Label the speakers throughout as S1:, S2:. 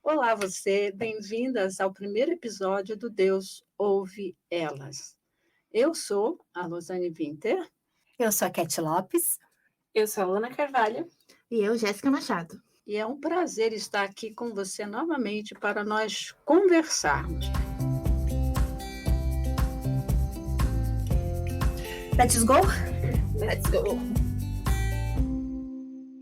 S1: Olá, você, bem-vindas ao primeiro episódio do Deus Ouve Elas. Eu sou a Rosane Winter.
S2: Eu sou a Cat Lopes.
S3: Eu sou a Ana Carvalho.
S2: E eu, Jéssica Machado.
S1: E é um prazer estar aqui com você novamente para nós conversarmos.
S2: Let's go?
S3: Let's go!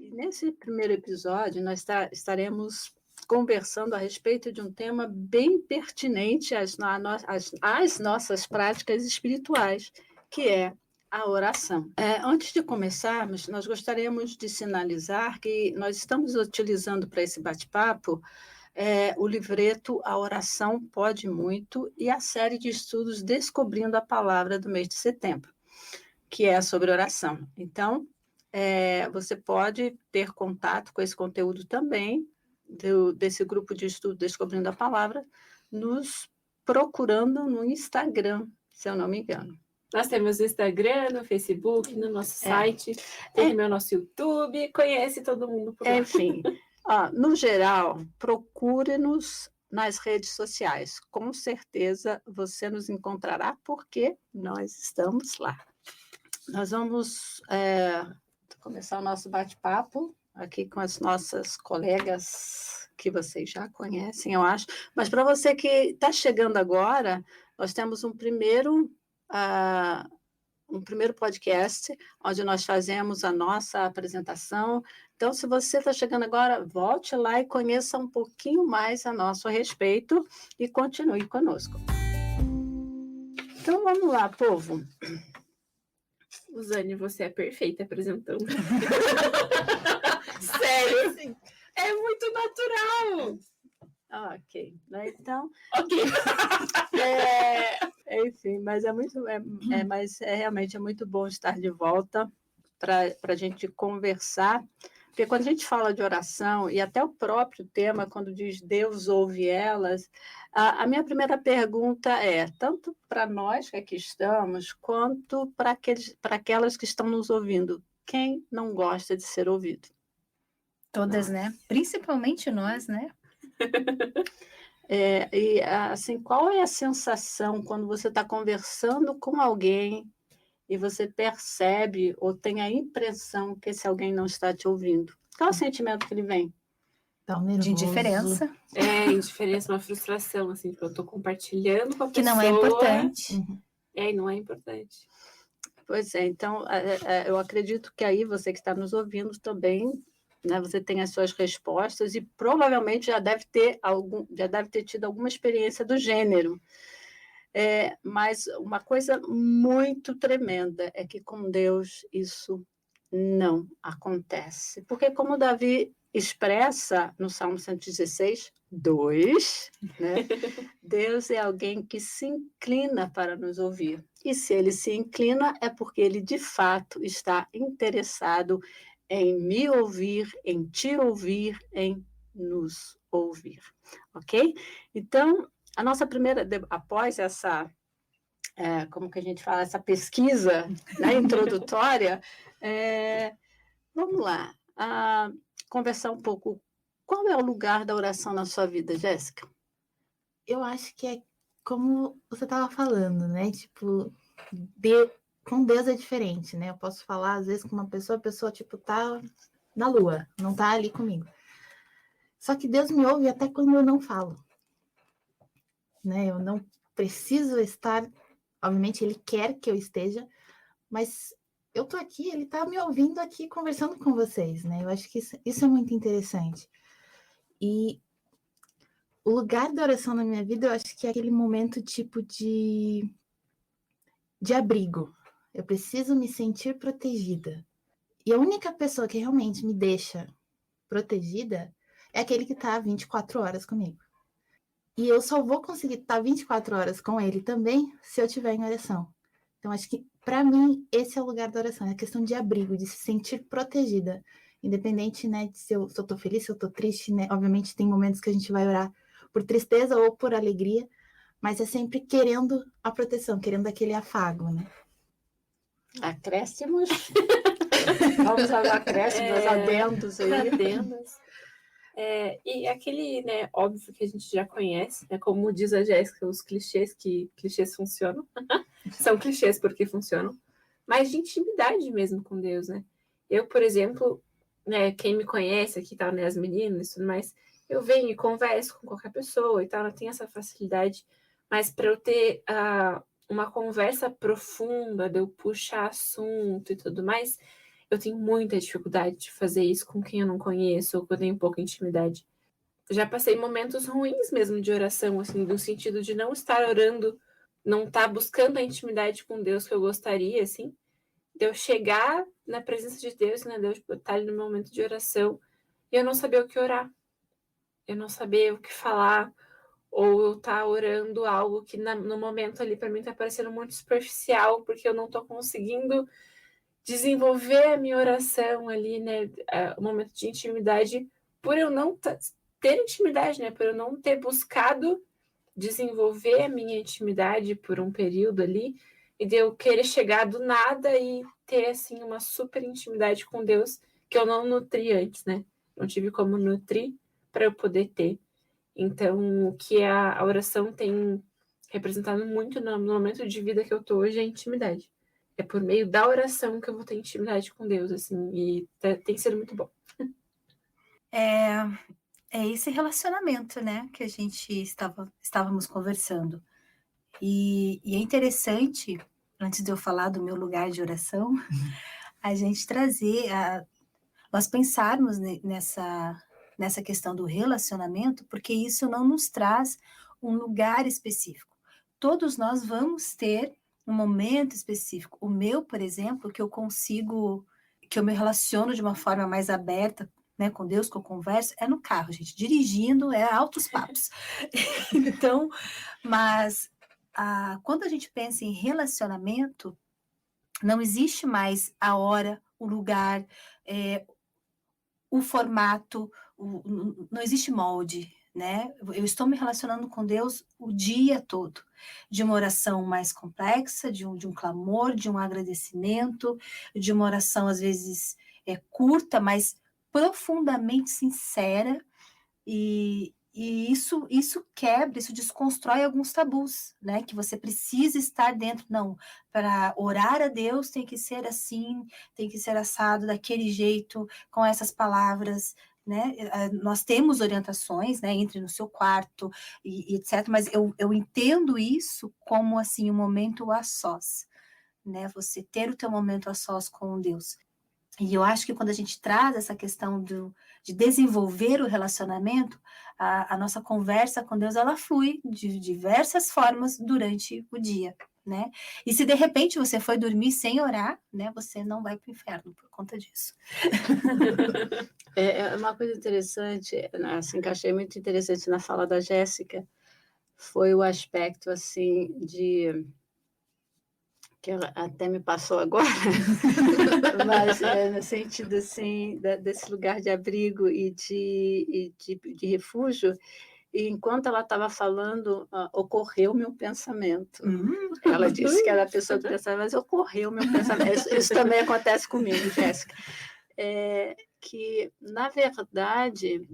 S1: E nesse primeiro episódio, nós estaremos conversando a respeito de um tema bem pertinente às nossas práticas espirituais, que é a oração. Antes de começarmos, nós gostaríamos de sinalizar que nós estamos utilizando para esse bate-papo o livreto A Oração Pode Muito e a série de estudos Descobrindo a Palavra do mês de setembro, que é sobre oração. Então, você pode ter contato com esse conteúdo também, desse grupo de estudo Descobrindo a Palavra, nos procurando no Instagram, se eu não me engano.
S3: Nós temos no Instagram, no Facebook, no nosso site, tem também o nosso YouTube, conhece todo mundo por lá.
S1: Enfim, no geral, procure-nos nas redes sociais. Com certeza você nos encontrará, porque nós estamos lá. Nós vamos começar o nosso bate-papo aqui com as nossas colegas que vocês já conhecem, eu acho. Mas para você que está chegando agora, nós temos um primeiro podcast, onde nós fazemos a nossa apresentação. Então, se você está chegando agora, volte lá e conheça um pouquinho mais a nosso respeito e continue conosco. Então, vamos lá, povo.
S3: Rosane, você é perfeita apresentando. Sério, assim, é muito natural.
S1: Ok, né? Então,
S3: ok.
S1: Enfim, mas realmente é muito bom estar de volta para a gente conversar, porque quando a gente fala de oração, e até o próprio tema, quando diz Deus ouve elas, a minha primeira pergunta é, tanto para nós que aqui estamos, quanto para aquelas que estão nos ouvindo, quem não gosta de ser ouvido?
S2: Todas, né? Principalmente nós, né?
S1: E assim, qual é a sensação quando você está conversando com alguém e você percebe ou tem a impressão que esse alguém não está te ouvindo? Qual é o sentimento que ele vem?
S2: De indiferença.
S3: Indiferença, uma frustração, assim, que eu estou compartilhando com a pessoa.
S2: Que não é importante.
S3: E não é importante.
S1: Pois é, então, eu acredito que aí você que está nos ouvindo também, né, você tem as suas respostas e provavelmente já deve ter tido alguma experiência do gênero. Mas uma coisa muito tremenda é que com Deus isso não acontece. Porque como Davi expressa no Salmo 116, 2, né? Deus é alguém que se inclina para nos ouvir. E se ele se inclina, é porque ele de fato está interessado em me ouvir, em te ouvir, em nos ouvir. Ok? Então, a nossa primeira, após essa, como que a gente fala, essa pesquisa, né, introdutória, vamos lá, conversar um pouco. Qual é o lugar da oração na sua vida, Jéssica?
S4: Eu acho que é como você estava falando, né? Tipo, com Deus é diferente, né? Eu posso falar, às vezes, com uma pessoa, a pessoa, tipo, tá na lua, não tá ali comigo. Só que Deus me ouve até quando eu não falo, né? Eu não preciso estar, obviamente, Ele quer que eu esteja, mas eu tô aqui, Ele tá me ouvindo aqui, conversando com vocês, né? Eu acho que isso é muito interessante. E o lugar da oração na minha vida, eu acho que é aquele momento tipo de abrigo. Eu preciso me sentir protegida. E a única pessoa que realmente me deixa protegida é aquele que está 24 horas comigo. E eu só vou conseguir estar 24 horas com ele também se eu estiver em oração. Então, acho que, para mim, esse é o lugar da oração. É a questão de abrigo, de se sentir protegida. Independente, né, de se eu estou feliz, se eu estou triste, né? Obviamente, tem momentos que a gente vai orar por tristeza ou por alegria, mas é sempre querendo a proteção, querendo aquele afago, né?
S1: Acréscimos. Vamos aos acréscimos, aos adendos aí.
S3: Adendos. E aquele, né, óbvio que a gente já conhece, né, como diz a Jéssica, os clichês, que clichês funcionam. São clichês porque funcionam. Mas de intimidade mesmo com Deus, né? Eu, por exemplo, né, quem me conhece aqui, tá, né, as meninas e tudo mais, eu venho e converso com qualquer pessoa e tal, eu tenho essa facilidade. Mas para eu ter uma conversa profunda, de eu puxar assunto e tudo mais, eu tenho muita dificuldade de fazer isso com quem eu não conheço ou que eu tenho pouca intimidade. Já passei momentos ruins mesmo de oração, assim, no sentido de não estar orando, não estar buscando a intimidade com Deus que eu gostaria, assim, de eu chegar na presença de Deus, né, Deus estar ali no meu momento de oração, e eu não saber o que orar, eu não saber o que falar, ou eu estar orando algo que no momento ali para mim está parecendo muito superficial, porque eu não estou conseguindo desenvolver a minha oração ali, né, o momento de intimidade, por eu não ter intimidade, né, por eu não ter buscado desenvolver a minha intimidade por um período ali, e de eu querer chegar do nada e ter, assim, uma super intimidade com Deus que eu não nutri antes, né? Não tive como nutrir para eu poder ter. Então, o que a oração tem representado muito no momento de vida que eu tô hoje é a intimidade. É por meio da oração que eu vou ter intimidade com Deus, assim, e tem sido muito bom.
S2: É esse relacionamento, né, que a gente estávamos conversando. E é interessante, antes de eu falar do meu lugar de oração, a gente trazer, nós pensarmos nessa questão do relacionamento, porque isso não nos traz um lugar específico. Todos nós vamos ter um momento específico. O meu, por exemplo, que eu me relaciono de uma forma mais aberta, né, com Deus, que eu converso, é no carro, gente. Dirigindo é altos papos. Então, mas quando a gente pensa em relacionamento, não existe mais a hora, o lugar, o formato, não existe molde, né? Eu estou me relacionando com Deus o dia todo, de uma oração mais complexa, de um clamor, de um agradecimento, de uma oração às vezes curta, mas profundamente sincera, e isso quebra, isso desconstrói alguns tabus, né? Que você precisa estar dentro. Não, para orar a Deus tem que ser assim, tem que ser assado daquele jeito, com essas palavras, né? Nós temos orientações, né? Entre no seu quarto e etc. Mas eu entendo isso como assim um momento a sós, né? Você ter o teu momento a sós com Deus. E eu acho que quando a gente traz essa questão de desenvolver o relacionamento, a nossa conversa com Deus, ela flui de diversas formas durante o dia, né? E se de repente você foi dormir sem orar, né, você não vai para o inferno por conta disso.
S1: É uma coisa interessante, né, assim, que eu achei muito interessante na fala da Jéssica, foi o aspecto, assim, que ela até me passou agora, mas no sentido assim desse lugar de abrigo e de refúgio. E enquanto ela estava falando, ocorreu meu pensamento. Ela disse que era a pessoa do pensamento, mas ocorreu meu pensamento. Isso também acontece comigo, Jéssica. Que, na verdade,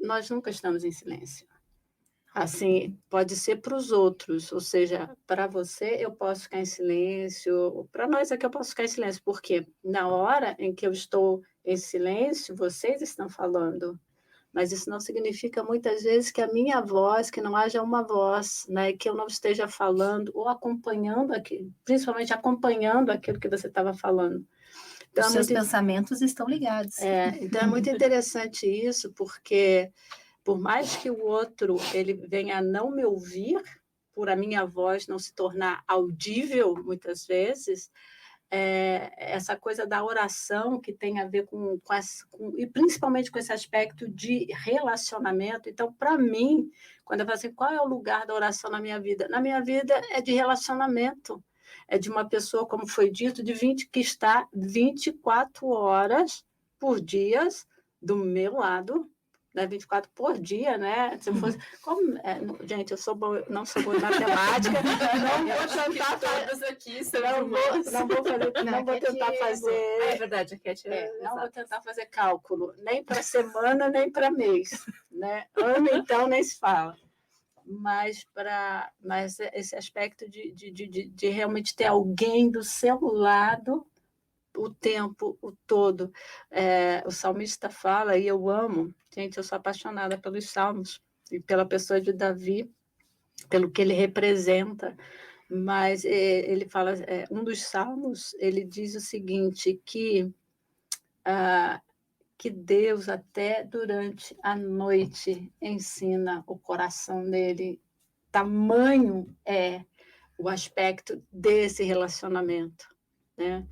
S1: nós nunca estamos em silêncio. Assim, pode ser para os outros, ou seja, para você eu posso ficar em silêncio, para nós aqui eu posso ficar em silêncio, porque na hora em que eu estou em silêncio, vocês estão falando, mas isso não significa muitas vezes que a minha voz, que não haja uma voz, né, que eu não esteja falando ou acompanhando aquilo, principalmente acompanhando aquilo que você estava falando.
S2: Então, os seus pensamentos estão ligados.
S1: Então é muito interessante isso, porque por mais que o outro ele venha a não me ouvir, por a minha voz não se tornar audível muitas vezes, essa coisa da oração que tem a ver e principalmente com esse aspecto de relacionamento. Então, para mim, quando eu falo assim, qual é o lugar da oração na minha vida? Na minha vida é de relacionamento. É de uma pessoa, como foi dito, que está 24 horas por dia do meu lado, né, 24 por dia, né? Se eu fosse, gente, eu não sou boa em matemática, não vou tentar
S3: todos aqui
S1: não vou tentar fazer.
S3: É verdade, a Cat
S1: não vou tentar fazer cálculo, nem para semana, nem para mês, né? Ano, então, nem se fala. Mas esse aspecto de realmente ter alguém do seu lado o tempo todo. O salmista fala, e eu amo, gente, eu sou apaixonada pelos salmos e pela pessoa de Davi, pelo que ele representa, mas ele fala, um dos salmos, ele diz o seguinte, que Deus até durante a noite ensina o coração dele, tamanho é o aspecto desse relacionamento, né?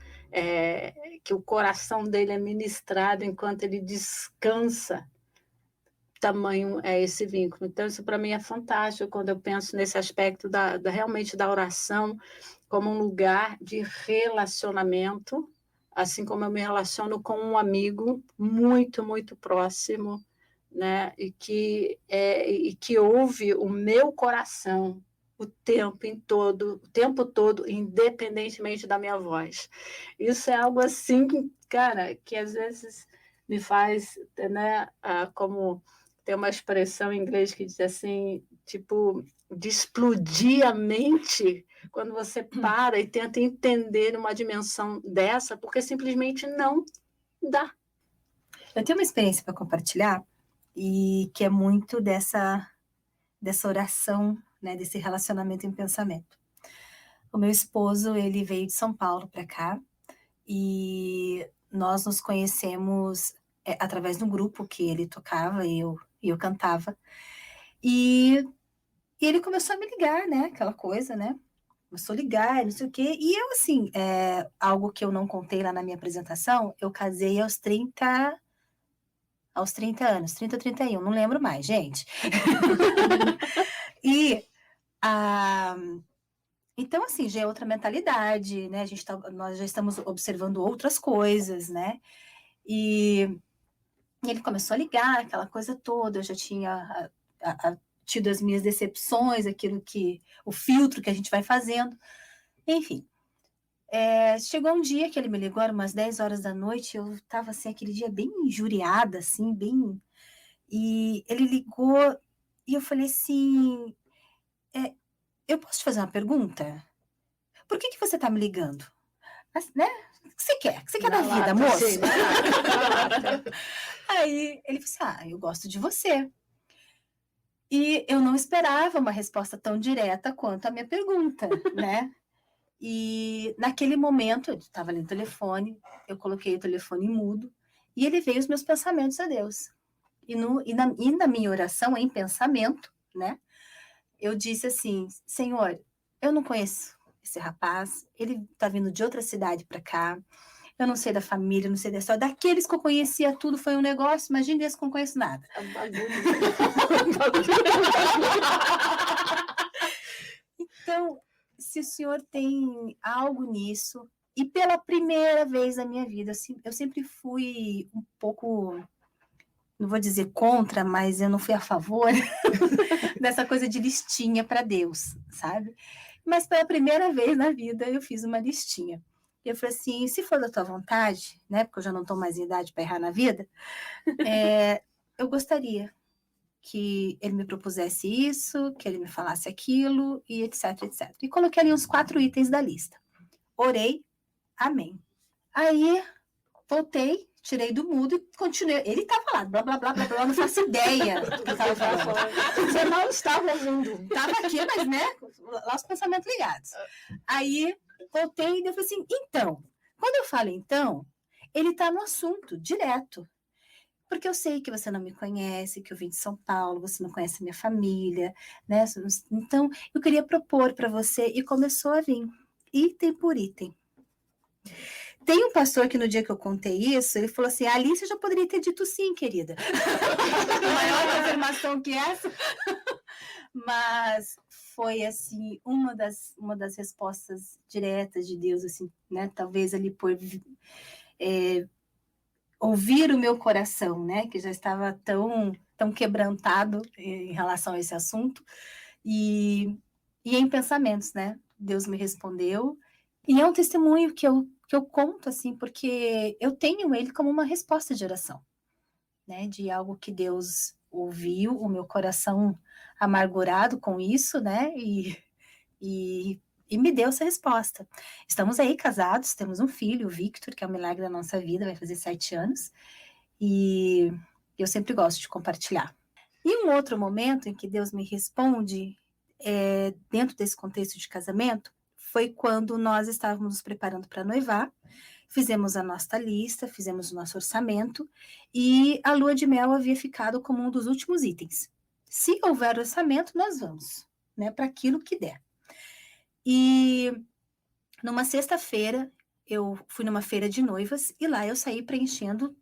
S1: Que o coração dele é ministrado enquanto ele descansa, tamanho é esse vínculo. Então, isso para mim é fantástico quando eu penso nesse aspecto realmente da oração como um lugar de relacionamento, assim como eu me relaciono com um amigo muito, muito próximo, né? E que ouve o meu coração o tempo todo, independentemente da minha voz. Isso é algo assim, cara, que às vezes me faz, né, como tem uma expressão em inglês que diz assim, tipo, de explodir a mente quando você para e tenta entender uma dimensão dessa, porque simplesmente não dá.
S2: Eu tenho uma experiência para compartilhar, e que é muito dessa oração, né, desse relacionamento em pensamento. O meu esposo, ele veio de São Paulo para cá, e nós nos conhecemos através de um grupo que ele tocava e eu cantava. E ele começou a me ligar, né? Aquela coisa, né? Começou a ligar, não sei o quê. E eu, assim, algo que eu não contei lá na minha apresentação, eu casei aos 30 anos, 30, 31, não lembro mais, gente. E, então, assim, já é outra mentalidade, né? Nós já estamos observando outras coisas, né? E ele começou a ligar, aquela coisa toda, eu já tinha tido as minhas decepções, o filtro que a gente vai fazendo, enfim. Chegou um dia que ele me ligou, era umas 10 horas da noite, eu estava, assim, aquele dia bem injuriada, assim, e ele ligou, e eu falei assim, eu posso te fazer uma pergunta? Por que você está me ligando? Né? O que você quer? O que você quer da vida, moço?
S1: Sim,
S2: Aí ele falou assim, eu gosto de você. E eu não esperava uma resposta tão direta quanto a minha pergunta, né? E naquele momento, eu estava ali no telefone, eu coloquei o telefone em mudo, e ele veio os meus pensamentos a Deus. E na minha oração, em pensamento, né? Eu disse assim, Senhor, eu não conheço esse rapaz, ele está vindo de outra cidade para cá, eu não sei da família, não sei da história. Daqueles que eu conhecia tudo foi um negócio, imagina esse que eu não conheço nada. Então, se o senhor tem algo nisso, e pela primeira vez na minha vida, eu sempre fui um pouco, não vou dizer contra, mas eu não fui a favor dessa coisa de listinha para Deus, sabe? Mas pela primeira vez na vida eu fiz uma listinha. E eu falei assim, se for da tua vontade, né? Porque eu já não estou mais em idade para errar na vida, eu gostaria que ele me propusesse isso, que ele me falasse aquilo, e etc, etc. E coloquei ali uns 4 itens da lista. Orei, amém. Aí, voltei, tirei do mudo e continuei. Ele estava lá, blá, blá, blá, blá, blá, não faço ideia do que estava falando.
S1: Você não estava ouvindo.
S2: Estava aqui, mas, né, lá os pensamentos ligados. Aí, voltei e eu falei assim, então, quando eu falo então, ele está no assunto, direto. Porque eu sei que você não me conhece, que eu vim de São Paulo, você não conhece a minha família, né? Então, eu queria propor para você, e começou a vir, item por item. Tem um pastor que no dia que eu contei isso, ele falou assim, a Alice já poderia ter dito sim, querida. Maior afirmação que essa. Mas foi, assim, uma das respostas diretas de Deus, assim, né? Talvez ali por... ouvir o meu coração, né, que já estava tão quebrantado em relação a esse assunto, e em pensamentos, né, Deus me respondeu, e é um testemunho que eu conto, assim, porque eu tenho ele como uma resposta de oração, né, de algo que Deus ouviu, o meu coração amargurado com isso, né, e me deu essa resposta. Estamos aí casados, temos um filho, o Victor, que é um milagre da nossa vida, vai fazer 7 anos, e eu sempre gosto de compartilhar. E um outro momento em que Deus me responde, dentro desse contexto de casamento, foi quando nós estávamos nos preparando para noivar, fizemos a nossa lista, fizemos o nosso orçamento, e a lua de mel havia ficado como um dos últimos itens. Se houver orçamento, nós vamos, né, para aquilo que der. E numa sexta-feira, eu fui numa feira de noivas, e lá eu saí preenchendo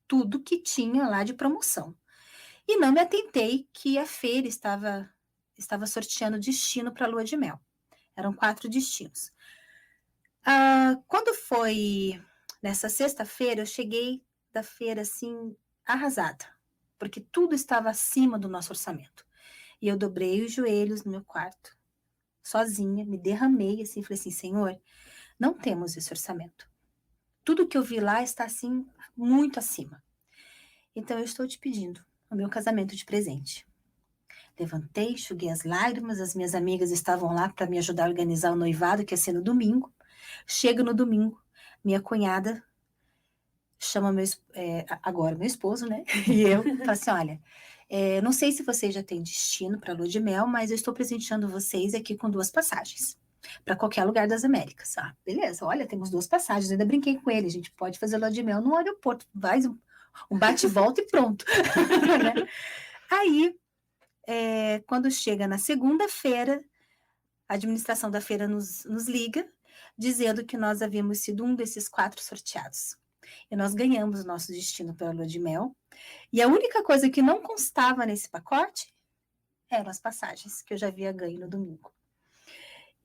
S2: tudo que tinha lá de promoção. E não me atentei que a feira estava sorteando destino para a lua de mel. Eram 4 destinos. Quando foi nessa sexta-feira, eu cheguei da feira assim, arrasada, porque tudo estava acima do nosso orçamento. E eu dobrei os joelhos no meu quarto, sozinha, me derramei assim, falei assim, Senhor, não temos esse orçamento. Tudo que eu vi lá está assim, muito acima. Então eu estou te pedindo o meu casamento de presente. Levantei, enxuguei as lágrimas, as minhas amigas estavam lá para me ajudar a organizar o noivado, que ia ser no domingo. Chego no domingo, minha cunhada chama agora meu esposo, né? E eu falo assim, olha, não sei se vocês já têm destino para a lua de mel, mas eu estou presenteando vocês aqui com 2 passagens para qualquer lugar das Américas. Beleza, olha, temos 2 passagens, eu ainda brinquei com ele, a gente pode fazer lua de mel no aeroporto, faz um bate-volta e pronto. Né? Aí, quando chega na segunda-feira, a administração da feira nos liga, dizendo que nós havíamos sido um desses 4 sorteados. E nós ganhamos o nosso destino pela lua de mel. E a única coisa que não constava nesse pacote eram as passagens que eu já havia ganho no domingo.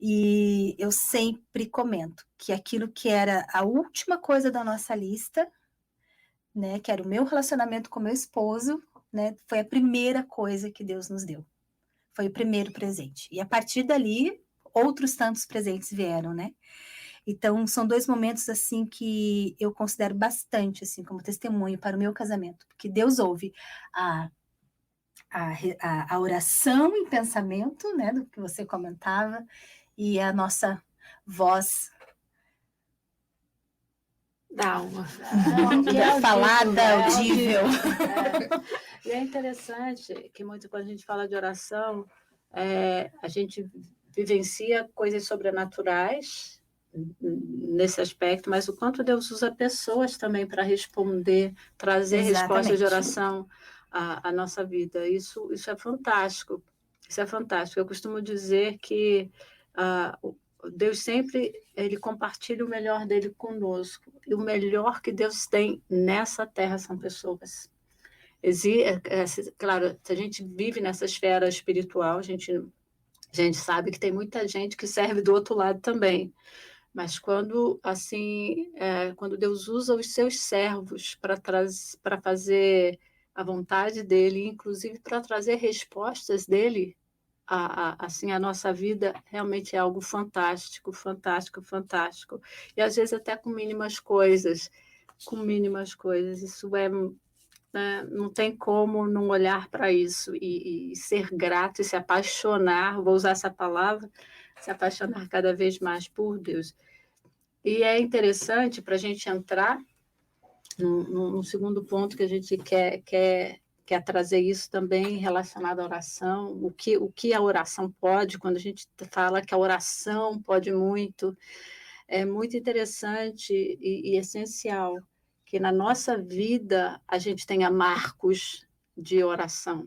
S2: E eu sempre comento que aquilo que era a última coisa da nossa lista, né, que era o meu relacionamento com meu esposo, né, foi a primeira coisa que Deus nos deu. Foi o primeiro presente. E a partir dali, outros tantos presentes vieram, né? Então, são 2 momentos, assim, que eu considero bastante, assim, como testemunho para o meu casamento. Porque Deus ouve a oração em pensamento, né? Do que você comentava, e a nossa voz
S3: Da alma.
S1: Que é
S2: falada,
S1: audível,
S2: audível.
S1: E é interessante que muito quando a gente fala de oração, a gente vivencia coisas sobrenaturais nesse aspecto, mas o quanto Deus usa pessoas também para responder, trazer respostas de oração à nossa vida. Isso é fantástico. Isso é fantástico. Eu costumo dizer que Deus sempre ele compartilha o melhor dele conosco. E o melhor que Deus tem nessa terra são pessoas. Claro, se a gente vive nessa esfera espiritual, a gente sabe que tem muita gente que serve do outro lado também. Mas quando Deus usa os seus servos para fazer a vontade dele, inclusive para trazer respostas dele, a nossa vida realmente é algo fantástico, fantástico, fantástico. E às vezes até com mínimas coisas. Isso não tem como não olhar para isso e ser grato e se apaixonar, vou usar essa palavra, se apaixonar cada vez mais por Deus. E é interessante para a gente entrar no segundo ponto que a gente quer trazer isso também relacionado à oração, o que a oração pode, quando a gente fala que a oração pode muito, é muito interessante e essencial que na nossa vida a gente tenha marcos de oração,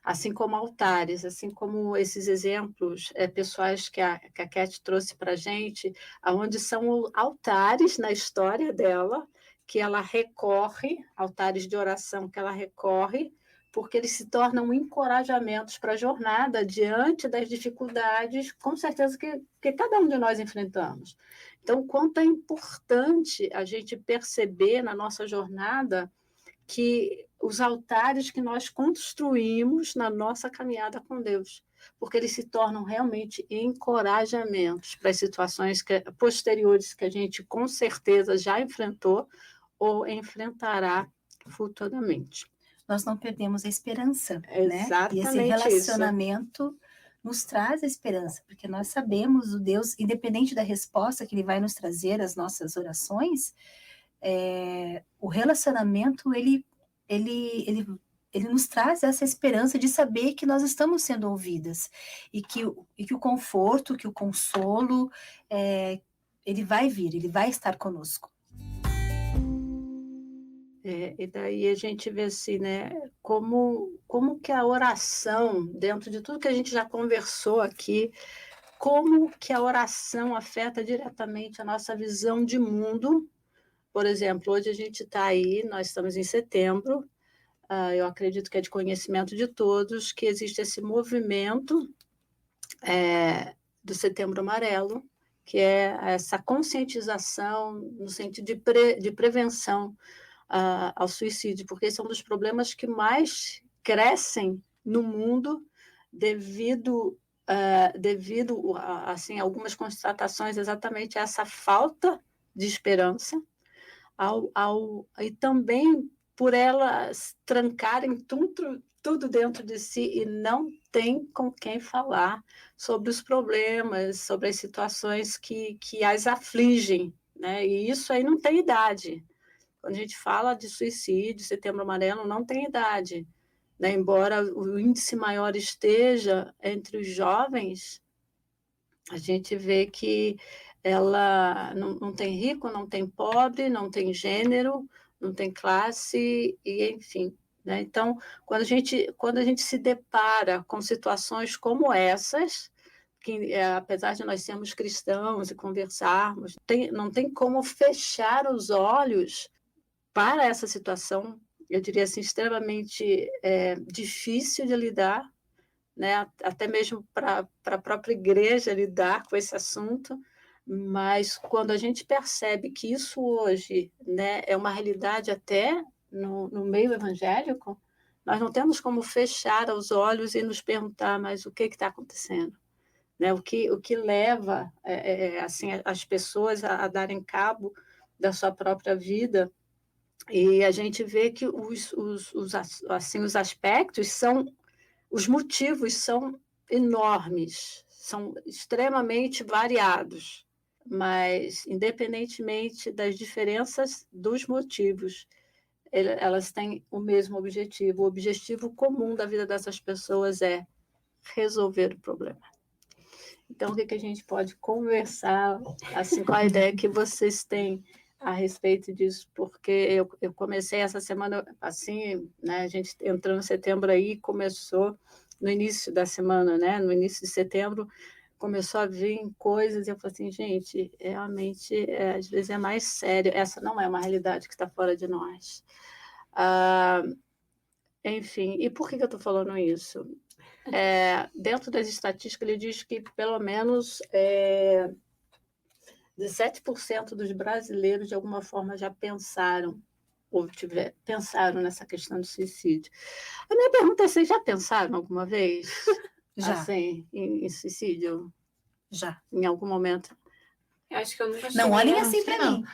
S1: assim como altares, assim como esses exemplos pessoais que a Cat trouxe para a gente, onde são altares na história dela, que ela recorre, altares de oração que ela recorre, porque eles se tornam encorajamentos para a jornada diante das dificuldades, com certeza que cada um de nós enfrentamos. Então, quanto é importante a gente perceber na nossa jornada que os altares que nós construímos na nossa caminhada com Deus, porque eles se tornam realmente encorajamentos para as situações posteriores que a gente com certeza já enfrentou ou enfrentará futuramente.
S2: Nós não perdemos a esperança, né?
S1: Exatamente
S2: E esse relacionamento nos traz a esperança, porque nós sabemos o Deus, independente da resposta que Ele vai nos trazer às nossas orações, o relacionamento, ele nos traz essa esperança de saber que nós estamos sendo ouvidas e que o conforto, que o consolo, ele vai vir, ele vai estar conosco.
S1: E daí a gente vê assim, né, como que a oração, dentro de tudo que a gente já conversou aqui, como que a oração afeta diretamente a nossa visão de mundo. Por exemplo, hoje a gente está aí, nós estamos em setembro, eu acredito que é de conhecimento de todos, que existe esse movimento do Setembro Amarelo, que é essa conscientização no sentido de prevenção ao suicídio, porque esse é um dos problemas que mais crescem no mundo devido a assim, algumas constatações exatamente a essa falta de esperança, e também por elas trancarem tudo dentro de si e não tem com quem falar sobre os problemas, sobre as situações que as afligem, né? E isso aí não tem idade. Quando a gente fala de suicídio, Setembro Amarelo, não tem idade, né? Embora o índice maior esteja entre os jovens, a gente vê que ela não tem rico, não tem pobre, não tem gênero, não tem classe, e enfim. Né? Então, quando a gente se depara com situações como essas, que apesar de nós sermos cristãos e conversarmos, não tem como fechar os olhos para essa situação, eu diria assim, extremamente difícil de lidar, né? Até mesmo para a própria igreja lidar com esse assunto, mas quando a gente percebe que isso hoje, né, é uma realidade até no meio evangélico, nós não temos como fechar os olhos e nos perguntar, mas o que está acontecendo? Né? O que leva assim, as pessoas a darem cabo da sua própria vida. E a gente vê que os aspectos os motivos são enormes, são extremamente variados, mas independentemente das diferenças dos motivos, elas têm o mesmo objetivo. O objetivo comum da vida dessas pessoas é resolver o problema. Então, o que a gente pode conversar, assim, com a ideia que vocês têm a respeito disso? Porque eu comecei essa semana, assim, né, a gente entrou em setembro aí, começou no início da semana, né, no início de setembro, começou a vir coisas, e eu falei assim, gente, realmente, às vezes é mais sério, essa não é uma realidade que está fora de nós. Enfim, e por que eu estou falando isso? Dentro das estatísticas, ele diz que pelo menos 17% dos brasileiros, de alguma forma, já pensaram pensaram nessa questão do suicídio. A minha pergunta é: vocês já pensaram alguma vez
S2: Já.
S1: assim, em suicídio?
S2: Já.
S1: Em algum momento?
S3: Eu acho que eu nunca
S2: Não
S3: cheguei
S2: olhem
S3: a-
S2: assim para mim.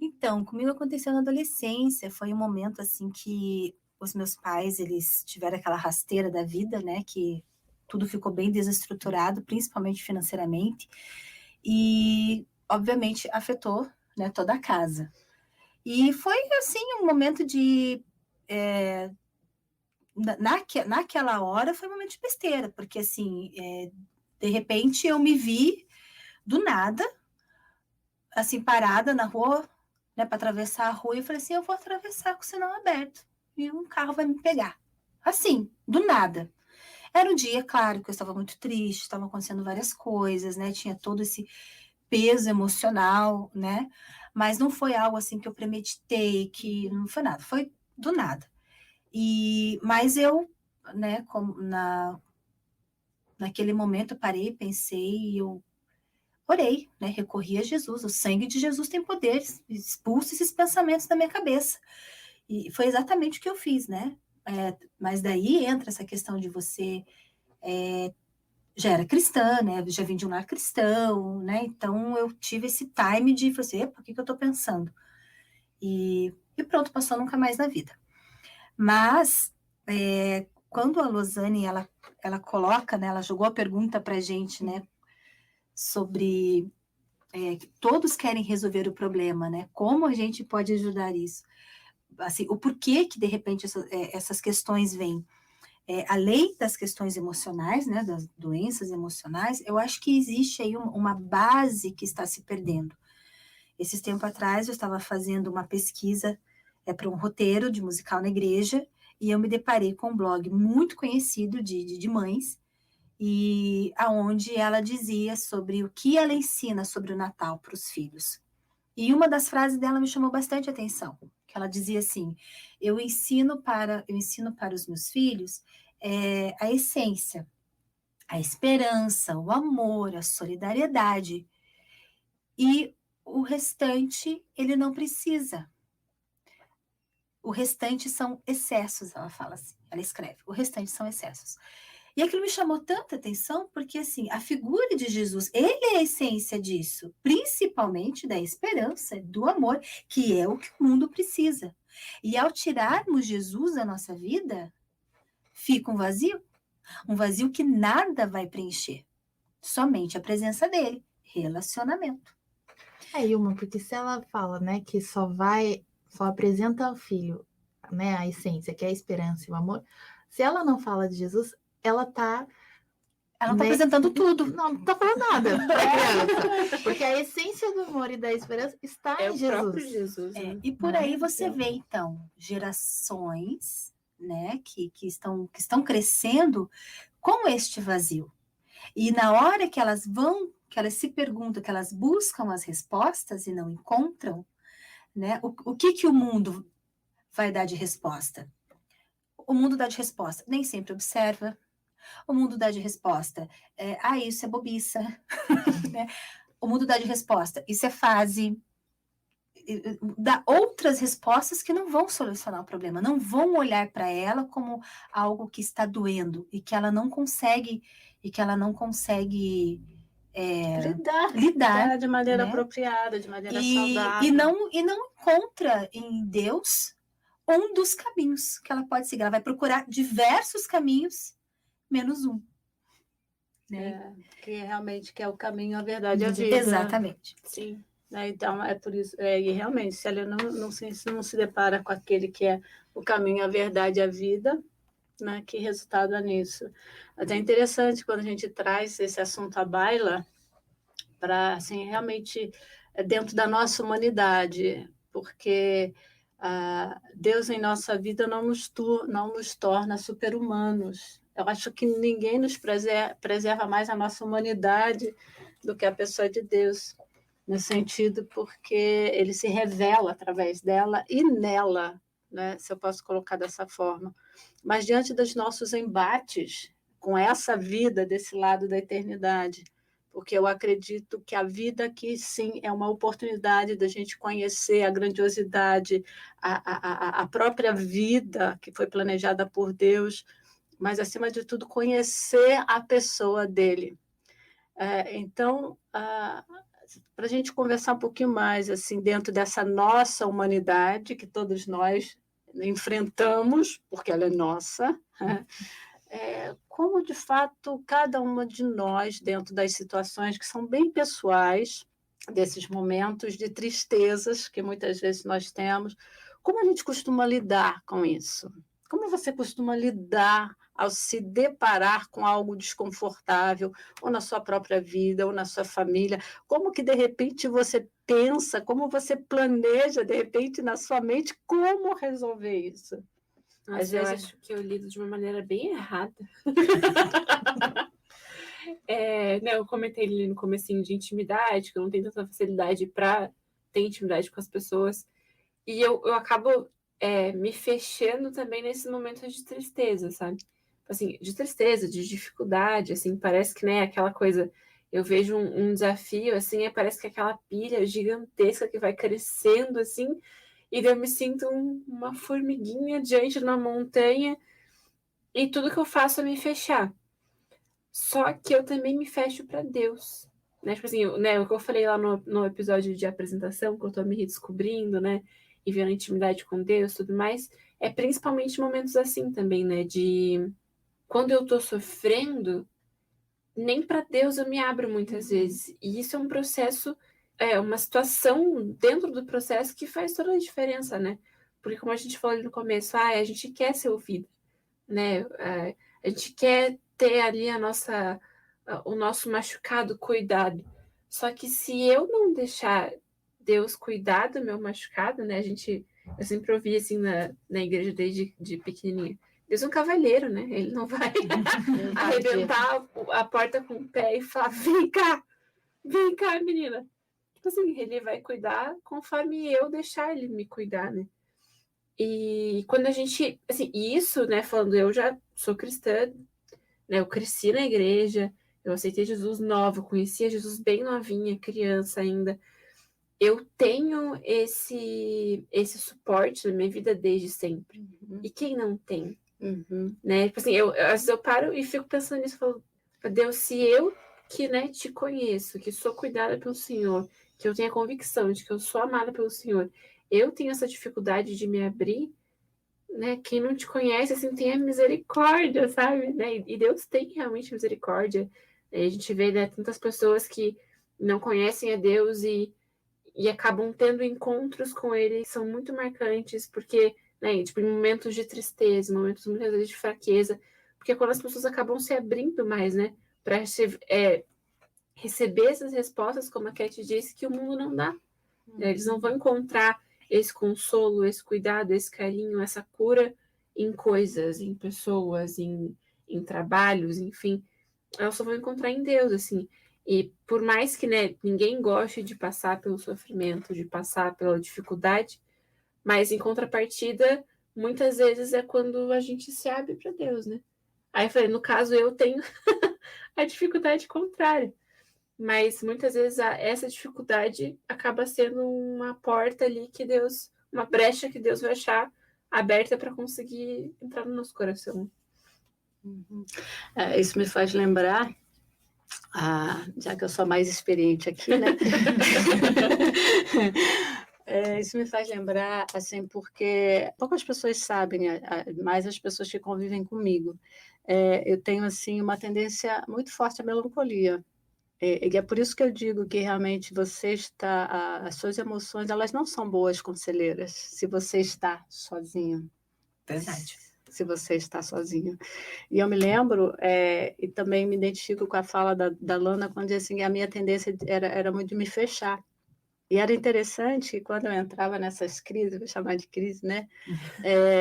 S2: Então, comigo aconteceu na adolescência. Foi um momento assim que os meus pais, eles tiveram aquela rasteira da vida, né? Que tudo ficou bem desestruturado, principalmente financeiramente. E, obviamente, afetou, né, toda a casa. E foi, assim, um momento de... naquela hora foi um momento de besteira, porque, assim, de repente eu me vi, do nada, assim, parada na rua, né, para atravessar a rua, e eu falei assim, eu vou atravessar com o sinal aberto, e um carro vai me pegar. Assim, do nada. Era um dia, claro, que eu estava muito triste, estavam acontecendo várias coisas, né, tinha todo esse peso emocional, né, mas não foi algo assim que eu premeditei, que não foi nada, foi do nada. Mas eu, né, naquele momento eu parei, pensei e eu orei, né? Recorri a Jesus. O sangue de Jesus tem poder, expulsa esses pensamentos da minha cabeça. E foi exatamente o que eu fiz, né? Mas daí entra essa questão de você já era cristã, né? Já vim de um lar cristão, né? Então eu tive esse time de fazer, epa, o que eu tô pensando? E pronto, passou nunca mais na vida. Mas quando a Losane ela coloca, né? Ela jogou a pergunta pra gente, né? Sobre que todos querem resolver o problema, né? Como a gente pode ajudar isso? Assim, o porquê que, de repente, essas questões vêm. Além das questões emocionais, né, das doenças emocionais, eu acho que existe aí uma base que está se perdendo. Esses tempos atrás, eu estava fazendo uma pesquisa para um roteiro de musical na igreja, e eu me deparei com um blog muito conhecido de mães, e aonde ela dizia sobre o que ela ensina sobre o Natal para os filhos. E uma das frases dela me chamou bastante atenção, que ela dizia assim: eu ensino para os meus filhos a essência, a esperança, o amor, a solidariedade, e o restante ele não precisa. O restante são excessos, ela fala assim, ela escreve, o restante são excessos. E aquilo me chamou tanta atenção, porque assim, a figura de Jesus, ele é a essência disso, principalmente da esperança, do amor, que é o que o mundo precisa. E ao tirarmos Jesus da nossa vida, fica um vazio que nada vai preencher, somente a presença dele, relacionamento.
S4: Ilma, porque se ela fala, né, que só apresenta ao filho, né, a essência, que é a esperança e o amor, se ela não fala de Jesus, ela não está
S2: apresentando tudo.
S4: Não está falando nada para a criança. Porque a essência do amor e da esperança está em Jesus.
S3: O próprio Jesus. Né?
S2: E por aí você vê, então, gerações, né, que estão crescendo com este vazio. E na hora que elas se perguntam, que elas buscam as respostas e não encontram, né, o que o mundo vai dar de resposta? O mundo dá de resposta, nem sempre observa. O mundo dá de resposta, isso é bobiça. Né? O mundo dá de resposta, isso é fase. Dá outras respostas que não vão solucionar o problema, não vão olhar para ela como algo que está doendo e que ela não consegue lidar
S1: de maneira
S2: né?
S1: apropriada, de maneira saudável.
S2: E não encontra em Deus um dos caminhos que ela pode seguir. Ela vai procurar diversos caminhos, menos um. Né?
S1: Que realmente que é o caminho, a verdade e a vida.
S2: Exatamente.
S3: Sim.
S1: Então, é por isso, e realmente, se ela não se depara com aquele que é o caminho, a verdade e a vida, né, que resultado é nisso. Mas é interessante quando a gente traz esse assunto à baila para, assim, realmente dentro da nossa humanidade, porque Deus em nossa vida não nos torna super-humanos. Eu acho que ninguém nos preserva mais a nossa humanidade do que a pessoa de Deus, no sentido porque ele se revela através dela e nela, né, se eu posso colocar dessa forma. Mas diante dos nossos embates com essa vida desse lado da eternidade, porque eu acredito que a vida aqui, sim, é uma oportunidade da gente conhecer a grandiosidade, a própria vida que foi planejada por Deus, mas, acima de tudo, conhecer a pessoa dele. Então, para a gente conversar um pouquinho mais assim dentro dessa nossa humanidade que todos nós enfrentamos, porque ela é nossa, como de fato cada uma de nós, dentro das situações que são bem pessoais, desses momentos de tristezas que muitas vezes nós temos, como a gente costuma lidar com isso? Como você costuma lidar ao se deparar com algo desconfortável, ou na sua própria vida, ou na sua família? Como que, de repente, você pensa, como você planeja, de repente, na sua mente, como resolver isso?
S3: Nossa, às vezes eu acho que eu lido de uma maneira bem errada. Eu comentei ali no comecinho de intimidade, que eu não tenho tanta facilidade para ter intimidade com as pessoas. E eu acabo me fechando também nesse momento de tristeza, sabe? assim, de tristeza, de dificuldade, assim, parece que, né, aquela coisa, eu vejo um desafio, assim, parece que aquela pilha gigantesca que vai crescendo, assim, e daí eu me sinto uma formiguinha diante de uma montanha, e tudo que eu faço é me fechar. Só que eu também me fecho para Deus, né? Tipo assim, né, o que eu falei lá no episódio de apresentação, que eu tô me redescobrindo, né? E vendo a intimidade com Deus e tudo mais, é principalmente momentos assim também, né? De quando eu tô sofrendo, nem para Deus eu me abro muitas vezes. E isso é um processo, uma situação dentro do processo que faz toda a diferença, né? Porque como a gente falou ali no começo, a gente quer ser ouvido, né? A gente quer ter ali o nosso machucado cuidado. Só que se eu não deixar Deus cuidar do meu machucado, né? Eu sempre ouvi assim na igreja desde de pequenininha. Deus é um cavalheiro, né? Ele não vai arrebentar a porta com o pé e falar: vem cá, menina. Tipo assim, ele vai cuidar conforme eu deixar ele me cuidar, né? E quando a gente, assim, isso, né, falando, eu já sou cristã, né, eu cresci na igreja, eu aceitei Jesus nova, eu conhecia Jesus bem novinha, criança ainda. Eu tenho esse suporte na minha vida desde sempre. E quem não tem? Né? Tipo assim, às vezes eu paro e fico pensando nisso, falo, Deus, se eu que, né, te conheço, que sou cuidada pelo Senhor, que eu tenho a convicção de que eu sou amada pelo Senhor, eu tenho essa dificuldade de me abrir, né? Quem não te conhece, assim, tenha misericórdia, sabe? Né? E Deus tem realmente misericórdia. A gente vê, né, tantas pessoas que não conhecem a Deus e acabam tendo encontros com Ele que são muito marcantes, porque, né, tipo, em momentos de tristeza, momentos muitas vezes de fraqueza, porque quando as pessoas acabam se abrindo mais, né, para receber essas respostas, como a Cat disse, que o mundo não dá. Eles não vão encontrar esse consolo, esse cuidado, esse carinho, essa cura em coisas, em pessoas, em trabalhos, enfim. Elas só vão encontrar em Deus, assim. E por mais que, né, ninguém goste de passar pelo sofrimento, de passar pela dificuldade, mas em contrapartida, muitas vezes é quando a gente se abre para Deus, né? Aí eu falei, no caso, eu tenho a dificuldade contrária. Mas muitas vezes essa dificuldade acaba sendo uma porta ali que Deus, uma brecha que Deus vai achar aberta para conseguir entrar no nosso coração.
S1: Isso me faz lembrar, já que eu sou mais experiente aqui, né? Isso me faz lembrar, assim, porque poucas pessoas sabem, mais as pessoas que convivem comigo. Eu tenho, assim, uma tendência muito forte à melancolia. E é por isso que eu digo que realmente as suas emoções, elas não são boas conselheiras se você está sozinho.
S2: Verdade.
S1: Se você está sozinho. E eu me lembro, e também me identifico com a fala da Lana, quando assim, a minha tendência era muito de me fechar. E era interessante que quando eu entrava nessas crises, vou chamar de crise, né?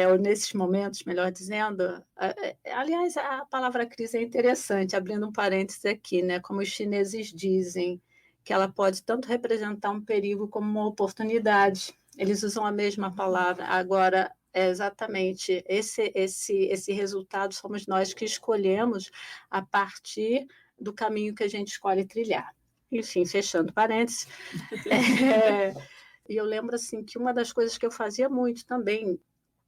S1: Ou nesses momentos, melhor dizendo. Aliás, a palavra crise é interessante, abrindo um parênteses aqui, né? Como os chineses dizem, que ela pode tanto representar um perigo como uma oportunidade. Eles usam a mesma palavra. Agora, é exatamente esse resultado somos nós que escolhemos a partir do caminho que a gente escolhe trilhar. Enfim, fechando parênteses. E eu lembro assim que uma das coisas que eu fazia muito também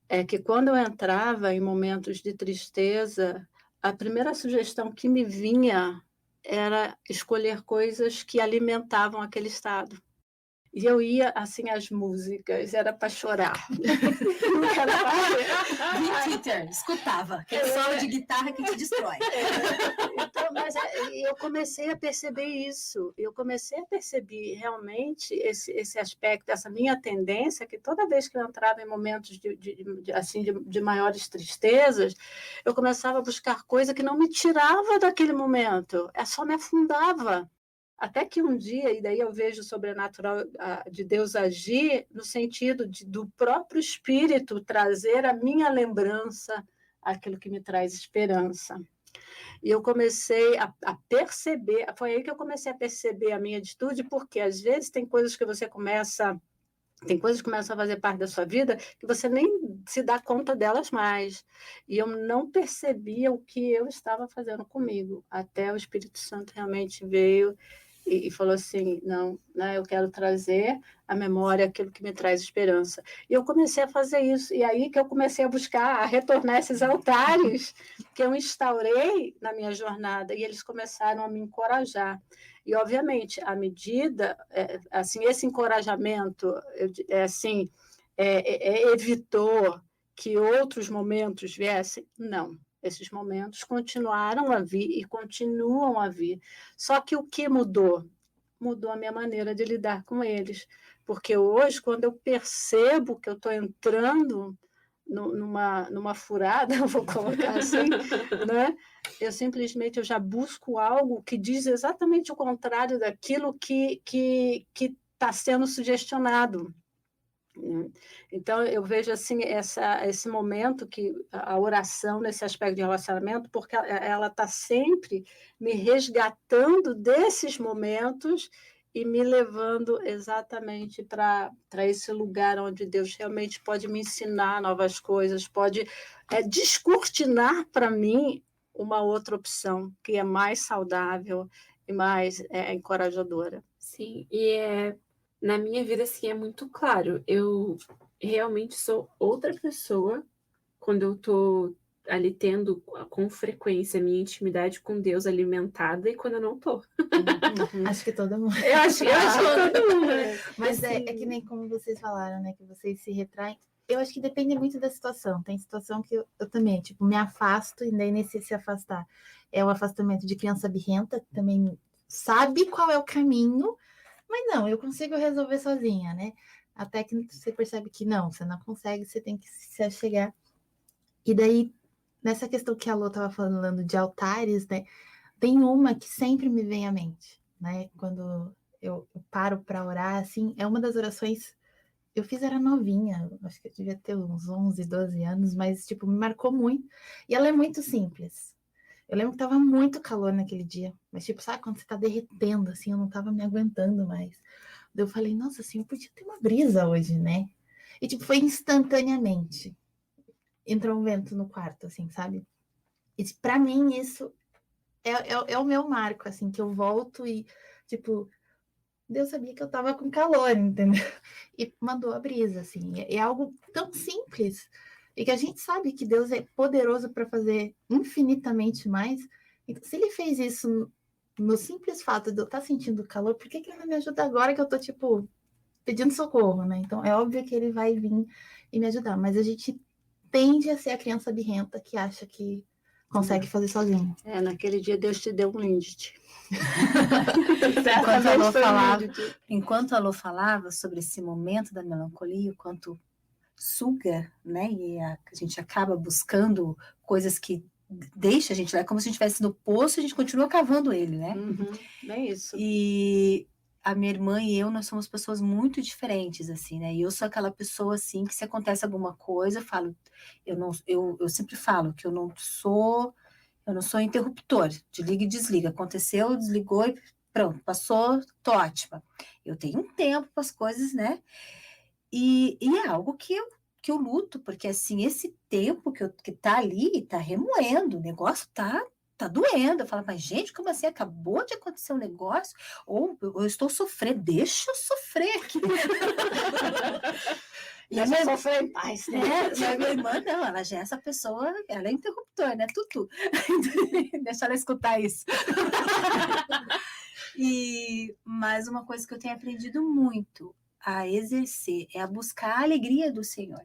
S1: é que quando eu entrava em momentos de tristeza, a primeira sugestão que me vinha era escolher coisas que alimentavam aquele estado. E eu ia, assim, às músicas, era para chorar.
S2: Dream Theater, escutava. Aquele solo de guitarra que te destrói.
S1: Então, mas eu comecei a perceber isso. Eu comecei a perceber realmente esse aspecto, essa minha tendência, que toda vez que eu entrava em momentos de maiores tristezas, eu começava a buscar coisa que não me tirava daquele momento, só me afundava. Até que um dia, e daí eu vejo o sobrenatural de Deus agir no sentido do próprio Espírito trazer a minha lembrança aquilo que me traz esperança. E eu comecei a perceber, foi aí que eu comecei a perceber a minha atitude, porque às vezes tem coisas que você começa Tem coisas que começam a fazer parte da sua vida que você nem se dá conta delas mais. E eu não percebia o que eu estava fazendo comigo, até o Espírito Santo realmente veio e falou assim, não, né, eu quero trazer à memória aquilo que me traz esperança. E eu comecei a fazer isso, e aí que eu comecei a buscar, a retornar esses altares que eu instaurei na minha jornada, e eles começaram a me encorajar. E, obviamente, à medida, assim, esse encorajamento, assim, evitou que outros momentos viessem? Não. Esses momentos continuaram a vir e continuam a vir. Só que o que mudou? Mudou a minha maneira de lidar com eles. Porque hoje, quando eu percebo que eu estou entrando numa furada, eu vou colocar assim, né? Eu já busco algo que diz exatamente o contrário daquilo que está sendo sugestionado. Então, eu vejo assim esse momento que a oração nesse aspecto de relacionamento, porque ela está sempre me resgatando desses momentos e me levando exatamente para esse lugar onde Deus realmente pode me ensinar novas coisas, pode descortinar para mim uma outra opção que é mais saudável e mais encorajadora.
S3: Sim, na minha vida, assim, é muito claro. Eu realmente sou outra pessoa quando eu tô ali tendo com frequência a minha intimidade com Deus alimentada e quando eu não tô.
S4: Acho que todo mundo.
S3: Eu acho que todo mundo, né?
S4: Mas
S3: Assim,
S4: é que nem como vocês falaram, né? Que vocês se retraem. Eu acho que depende muito da situação. Tem situação que eu também, tipo, me afasto e daí nesse se afastar. É o afastamento de criança birrenta, que também sabe qual é o caminho, mas não, eu consigo resolver sozinha, né? Até que você percebe que não, você não consegue, você tem que se achegar. E daí, nessa questão que a Lô estava falando de altares, né? Tem uma que sempre me vem à mente, né? Quando eu paro para orar, assim, é uma das orações. Eu fiz, era novinha, acho que eu devia ter uns 11, 12 anos, mas, tipo, me marcou muito. E ela é muito simples. Eu lembro que tava muito calor naquele dia, mas, tipo, sabe quando você tá derretendo, assim, eu não tava me aguentando mais. Daí eu falei, nossa, assim, eu podia ter uma brisa hoje, né? E, tipo, foi instantaneamente. Entrou um vento no quarto, assim, sabe? E, pra mim, isso é o meu marco, assim, que eu volto e, tipo, Deus sabia que eu tava com calor, entendeu? E mandou a brisa, assim. É algo tão simples. E que a gente sabe que Deus é poderoso para fazer infinitamente mais. Então, se ele fez isso no simples fato de eu estar sentindo calor, por que ele não me ajuda agora que eu tô, tipo, pedindo socorro, né? Então, é óbvio que ele vai vir e me ajudar. Mas a gente tende a ser a criança birrenta que acha que consegue fazer sozinho.
S1: Naquele dia Deus te deu um Lindt.
S2: Enquanto a Lô falava sobre esse momento da melancolia, o quanto suga, né? E a gente acaba buscando coisas que deixa a gente lá, como se a gente estivesse no poço, a gente continua cavando ele, né?
S1: É isso.
S2: E a minha irmã e eu, nós somos pessoas muito diferentes, assim, né? E eu sou aquela pessoa, assim, que se acontece alguma coisa, eu falo, eu sempre falo que eu não sou interruptor, de liga e desliga. Aconteceu, desligou e pronto, passou, tô ótima. Eu tenho um tempo para as coisas, né? E é algo que eu luto, porque assim, esse tempo que tá ali, tá remoendo, o negócio tá doendo. Eu falo, mas gente, como assim? Acabou de acontecer um negócio? Ou eu estou sofrendo, deixa eu sofrer aqui.
S1: E a minha sofrer em paz, né?
S2: E a minha irmã, não, ela já é essa pessoa, ela é interruptor, né? Tutu. Deixa ela escutar isso. Mas uma coisa que eu tenho aprendido muito a exercer é a buscar a alegria do Senhor.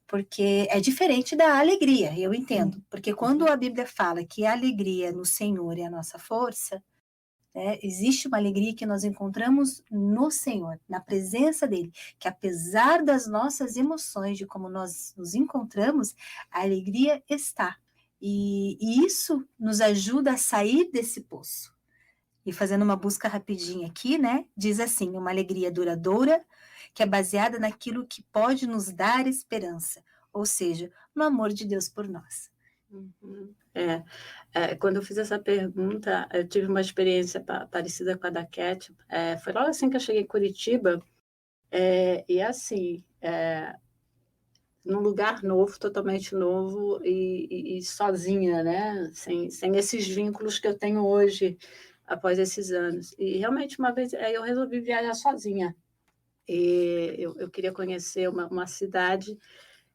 S2: Porque é diferente da alegria, eu entendo. Porque quando a Bíblia fala que a alegria no Senhor é a nossa força, né, existe uma alegria que nós encontramos no Senhor, na presença dele, que apesar das nossas emoções, de como nós nos encontramos, a alegria está. E isso nos ajuda a sair desse poço. E fazendo uma busca rapidinha aqui, né? Diz assim, uma alegria duradoura, que é baseada naquilo que pode nos dar esperança, ou seja, no amor de Deus por nós.
S1: Quando eu fiz essa pergunta, eu tive uma experiência parecida com a da Cat. Foi logo assim que eu cheguei em Curitiba, E assim, num lugar novo, totalmente novo e sozinha, né? Sem esses vínculos que eu tenho hoje, após esses anos. E realmente, uma vez, eu resolvi viajar sozinha. E eu queria conhecer uma cidade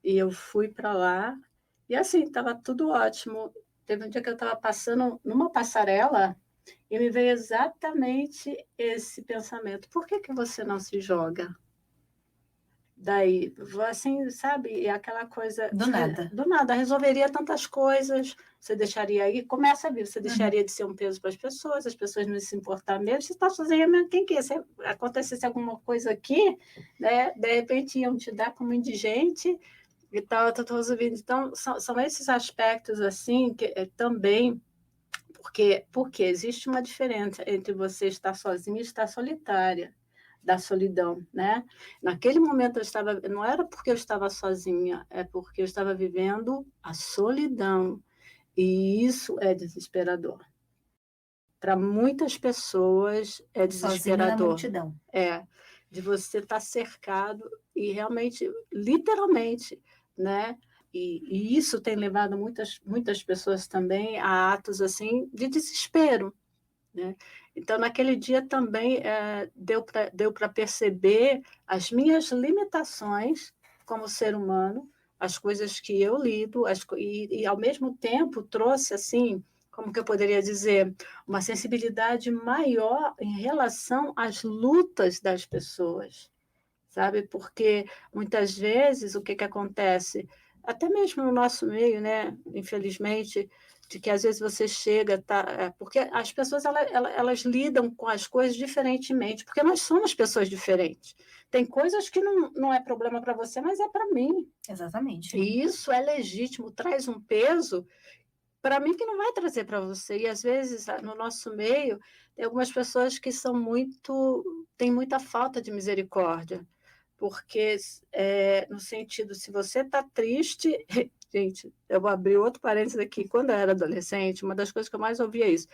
S1: e eu fui para lá. E assim, estava tudo ótimo. Teve um dia que eu estava passando numa passarela e me veio exatamente esse pensamento: por que que você não se joga? Daí, assim, sabe, aquela coisa.
S2: Do nada.
S1: Do nada, resolveria tantas coisas. Você deixaria aí, começa a vir, você deixaria de ser um peso para as pessoas não se importar mesmo. Você está sozinha mesmo, quem quer? Se acontecesse alguma coisa aqui, né, de repente iam te dar como indigente e tal, tudo resolvido. Então, são esses aspectos, assim, que também. Porque existe uma diferença entre você estar sozinha e estar solitária, da solidão, né? Naquele momento eu estava, não era porque eu estava sozinha, é porque eu estava vivendo a solidão, e isso é desesperador. Para muitas pessoas é
S2: Sozinho na
S1: desesperador.
S2: multidão.
S1: De você estar cercado e realmente, literalmente, né? E isso tem levado muitas pessoas também a atos assim de desespero, né? Então, naquele dia também deu para perceber as minhas limitações como ser humano, as coisas que eu lido, e ao mesmo tempo trouxe assim, como que eu poderia dizer, uma sensibilidade maior em relação às lutas das pessoas, sabe? Porque muitas vezes o que que acontece, até mesmo no nosso meio, né? Infelizmente, de que às vezes você chega, porque as pessoas elas lidam com as coisas diferentemente, porque nós somos pessoas diferentes. Tem coisas que não é problema para você, mas é para mim.
S2: Exatamente.
S1: E isso é legítimo, traz um peso para mim que não vai trazer para você. E às vezes no nosso meio tem algumas pessoas que têm muita falta de misericórdia, porque no sentido, se você está triste, gente, eu vou abrir outro parênteses aqui. Quando eu era adolescente, uma das coisas que eu mais ouvia é isso.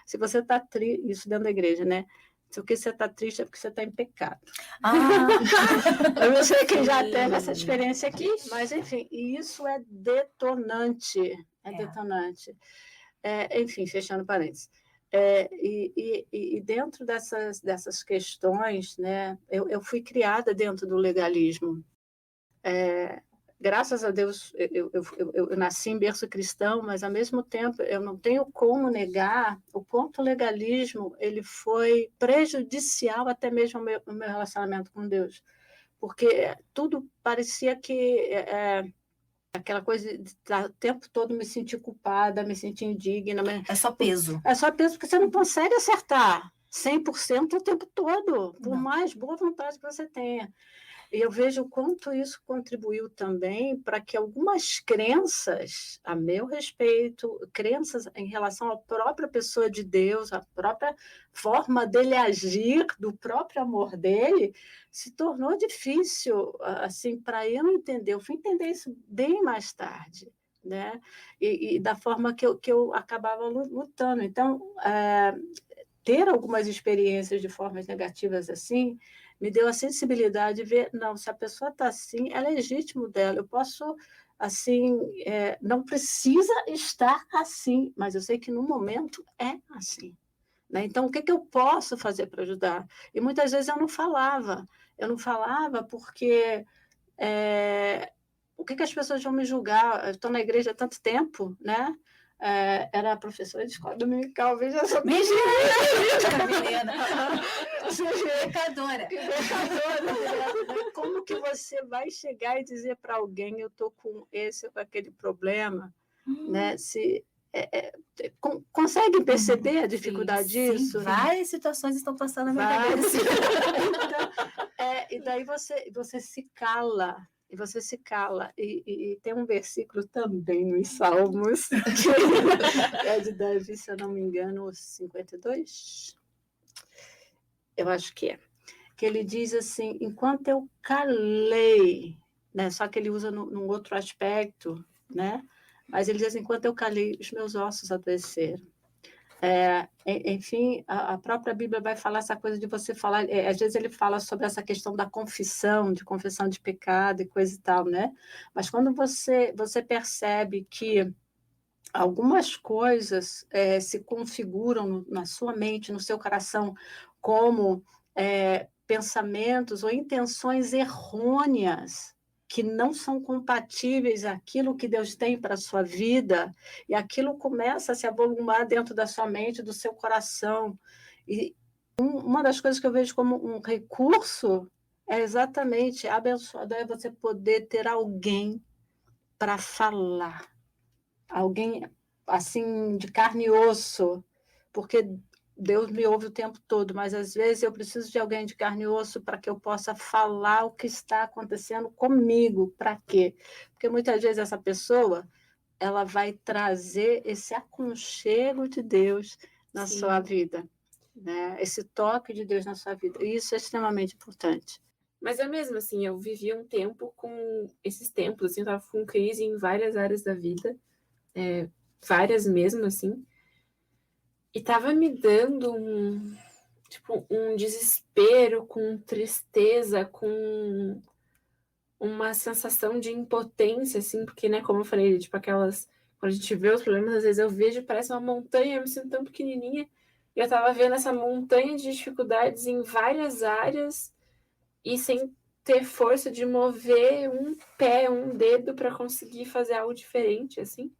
S1: Se você está triste, isso dentro da igreja, né? Se o que você está triste é porque você está em pecado. Eu não sei quem já teve essa experiência aqui, mas enfim, e isso é detonante. Detonante. Enfim, fechando parênteses. E dentro dessas questões, né, eu fui criada dentro do legalismo. Graças a Deus, eu nasci em berço cristão, mas, ao mesmo tempo, eu não tenho como negar o quanto o legalismo ele foi prejudicial até mesmo ao meu relacionamento com Deus. Porque tudo parecia que aquela coisa de estar o tempo todo me sentir culpada, me sentir indigna.
S2: É só peso.
S1: É só peso porque você não consegue acertar 100% o tempo todo, por
S2: Não.
S1: mais boa vontade que você tenha. E eu vejo o quanto isso contribuiu também para que algumas crenças a meu respeito, crenças em relação à própria pessoa de Deus, a própria forma dele agir, do próprio amor dele, se tornou difícil assim para eu entender. Eu fui entender isso bem mais tarde, né? E da forma que eu acabava lutando. Então, ter algumas experiências de formas negativas assim me deu a sensibilidade de ver, não, se a pessoa está assim, é legítimo dela, eu posso, assim, não precisa estar assim, mas eu sei que no momento é assim. Né? Então, o que eu posso fazer para ajudar? E muitas vezes eu não falava porque o que as pessoas vão me julgar? Eu estou na igreja há tanto tempo, né? Era professora de escola dominical, veja só.
S2: Menina!
S1: Pecadora. Como que você vai chegar e dizer para alguém eu estou com esse ou com aquele problema? Né? Conseguem perceber a dificuldade disso?
S2: Sim, várias situações estão passando na minha cabeça.
S1: E daí você se cala. E você se cala. E tem um versículo também nos Salmos, que é de Davi, se eu não me engano, 52. Eu acho que é. Que ele diz assim, enquanto eu calei, né? Só que ele usa num outro aspecto, né? Mas ele diz, enquanto eu calei, os meus ossos adoeceram. Enfim, a própria Bíblia vai falar essa coisa de você falar, às vezes ele fala sobre essa questão da confissão de pecado e coisa e tal, né? Mas quando você percebe que algumas coisas se configuram na sua mente, no seu coração, como pensamentos ou intenções errôneas, que não são compatíveis àquilo que Deus tem para a sua vida, e aquilo começa a se avolumar dentro da sua mente, do seu coração. E uma das coisas que eu vejo como um recurso é exatamente abençoado, é você poder ter alguém para falar, alguém assim de carne e osso, porque Deus me ouve o tempo todo, mas às vezes eu preciso de alguém de carne e osso para que eu possa falar o que está acontecendo comigo. Para quê? Porque muitas vezes essa pessoa ela vai trazer esse aconchego de Deus na
S3: Sim.
S1: sua vida, né? Esse toque de Deus na sua vida. E isso é extremamente importante.
S3: Mas é mesmo, assim, eu vivi um tempo com esses tempos, assim, eu tava com crise em várias áreas da vida, várias mesmo, assim, e tava me dando um desespero, com tristeza, com uma sensação de impotência, assim, porque, né, como eu falei, tipo, aquelas, quando a gente vê os problemas, às vezes eu vejo, parece uma montanha, eu me sinto tão pequenininha, e eu tava vendo essa montanha de dificuldades em várias áreas, e sem ter força de mover um pé, um dedo para conseguir fazer algo diferente, assim.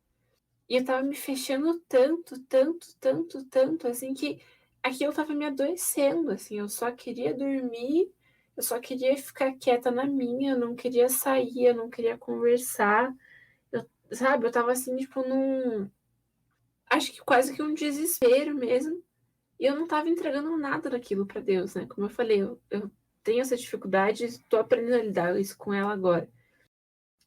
S3: E eu tava me fechando tanto, tanto, tanto, tanto, assim, que aquilo tava me adoecendo, assim. Eu só queria dormir, eu só queria ficar quieta na minha, eu não queria sair, eu não queria conversar. Sabe, eu tava assim, tipo, acho que quase que um desespero mesmo. E eu não tava entregando nada daquilo para Deus, né? Como eu falei, eu tenho essa dificuldade, estou aprendendo a lidar isso com ela agora.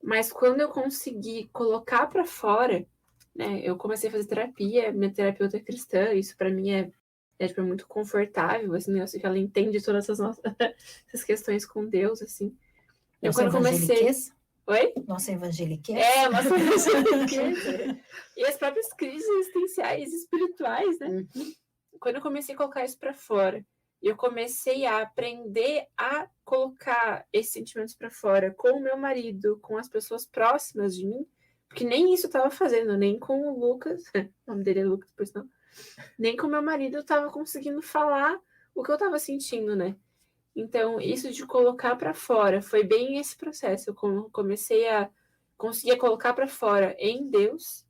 S3: Mas quando eu consegui colocar para fora, né? Eu comecei a fazer terapia, minha terapeuta é cristã, isso para mim tipo, muito confortável, assim, eu sei que ela entende todas essas questões com Deus, assim. Eu quando comecei... Oi?
S2: Nossa evangeliquez?
S3: Nossa evangeliquez. E as próprias crises existenciais, espirituais, né? Quando eu comecei a colocar isso para fora, e eu comecei a aprender a colocar esses sentimentos para fora com o meu marido, com as pessoas próximas de mim, porque nem isso eu estava fazendo, nem com o Lucas, o nome dele é Lucas, por sinal, nem com o meu marido eu estava conseguindo falar o que eu estava sentindo, né? Então, isso de colocar para fora foi bem esse processo. Eu comecei a conseguir colocar para fora em Deus,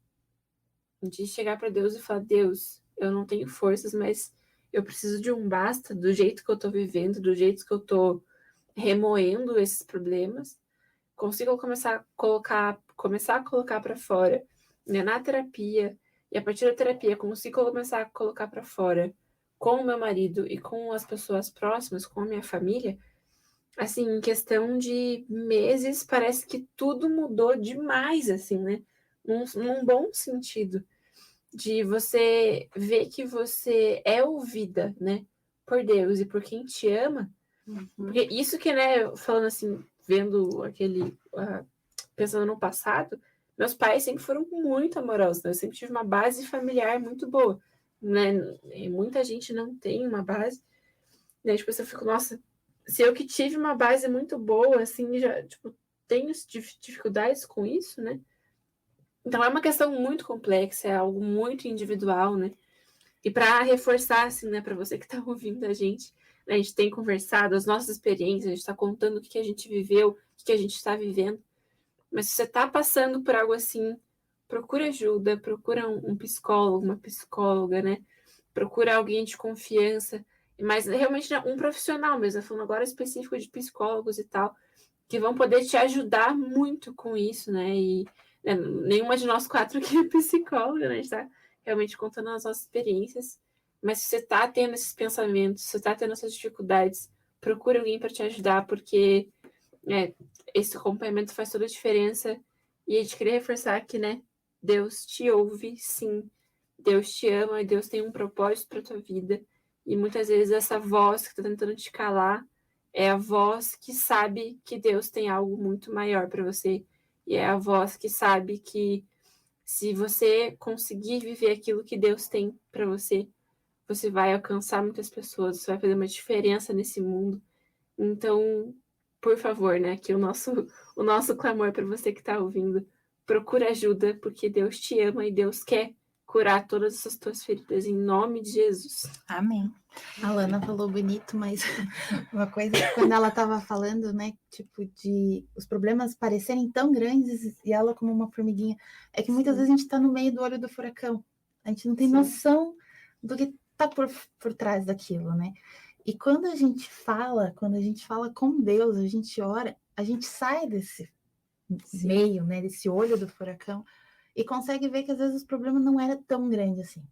S3: de chegar para Deus e falar: Deus, eu não tenho forças, mas eu preciso de um basta do jeito que eu tô vivendo, do jeito que eu tô remoendo esses problemas. Consigo começar a colocar para fora, né, na terapia, e a partir da terapia consigo começar a colocar para fora com o meu marido e com as pessoas próximas, com a minha família. Assim, em questão de meses, parece que tudo mudou demais, assim, né? Num bom sentido de você ver que você é ouvida, né, por Deus e por quem te ama. Porque isso que, né, falando assim, vendo pensando no passado, meus pais sempre foram muito amorosos, né? Eu sempre tive uma base familiar muito boa, né? E muita gente não tem uma base, né? Tipo, eu fico, nossa, se eu que tive uma base muito boa, assim, já, tipo, tenho dificuldades com isso, né? Então é uma questão muito complexa, é algo muito individual, né? E para reforçar, assim, né, para você que está ouvindo a gente, né, a gente tem conversado as nossas experiências, a gente está contando o que a gente viveu, o que a gente está vivendo. Mas se você está passando por algo assim, procura ajuda, procura um psicólogo, uma psicóloga, né? Procura alguém de confiança, mas realmente né, um profissional mesmo, falando agora específico de psicólogos e tal, que vão poder te ajudar muito com isso, né? E né, nenhuma de nós quatro aqui é psicóloga, né? A gente tá realmente contando as nossas experiências. Mas se você está tendo esses pensamentos, se você está tendo essas dificuldades, procura alguém para te ajudar, porque esse acompanhamento faz toda a diferença. E a gente queria reforçar que, né? Deus te ouve, sim. Deus te ama e Deus tem um propósito para tua vida. E muitas vezes essa voz que está tentando te calar é a voz que sabe que Deus tem algo muito maior para você. E é a voz que sabe que Se você conseguir viver aquilo que Deus tem para você, você vai alcançar muitas pessoas, você vai fazer uma diferença nesse mundo. Então, por favor, né, aqui o nosso clamor para você que está ouvindo, procura ajuda, porque Deus te ama e Deus quer curar todas essas tuas feridas, em nome de Jesus.
S2: Amém.
S4: A Lana falou bonito, mas uma coisa, quando ela estava falando, né, tipo, de os problemas parecerem tão grandes e ela como uma formiguinha, é que muitas vezes a gente está no meio do olho do furacão, a gente não tem noção do que está por trás daquilo, né? E quando a gente fala com Deus, a gente ora, a gente sai desse meio, né, desse olho do furacão e consegue ver que às vezes o problema não era tão grande assim.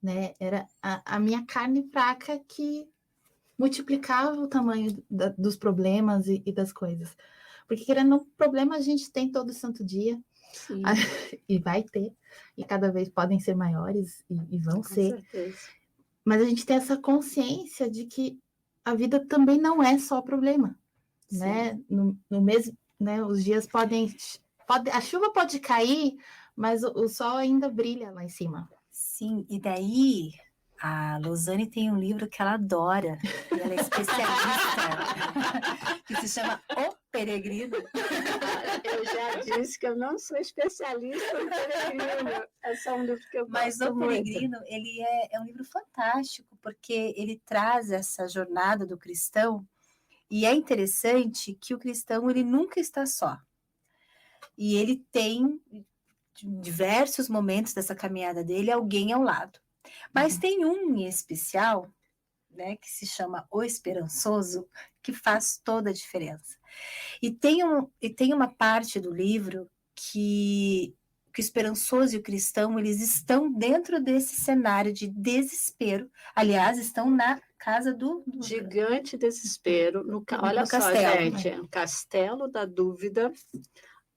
S4: Né? Era a minha carne fraca que multiplicava o tamanho dos problemas e das coisas. Porque, querendo um problema, a gente tem todo santo dia, e vai ter, e cada vez podem ser maiores, e vão ser.
S1: Certeza.
S4: Mas a gente tem essa consciência de que a vida também não é só problema. Né? No mesmo, né? Os dias a chuva pode cair, mas o sol ainda brilha lá em cima.
S2: Sim, e daí a Losane tem um livro que ela adora, e ela é especialista, que se chama O Peregrino.
S1: Eu já disse que eu não sou especialista no Peregrino, é só um livro que eu
S2: Mas
S1: gosto
S2: O
S1: muito.
S2: Peregrino, ele é um livro fantástico, porque ele traz essa jornada do cristão, e é interessante que o cristão, ele nunca está só. E ele tem diversos momentos dessa caminhada dele, alguém ao lado. Mas tem um em especial, né, que se chama O Esperançoso, que faz toda a diferença. E tem uma parte do livro que o esperançoso e o cristão, eles estão dentro desse cenário de desespero. Aliás, estão na casa do
S1: Gigante desespero. Olha
S2: no
S1: só,
S2: castelo,
S1: gente, um castelo da dúvida,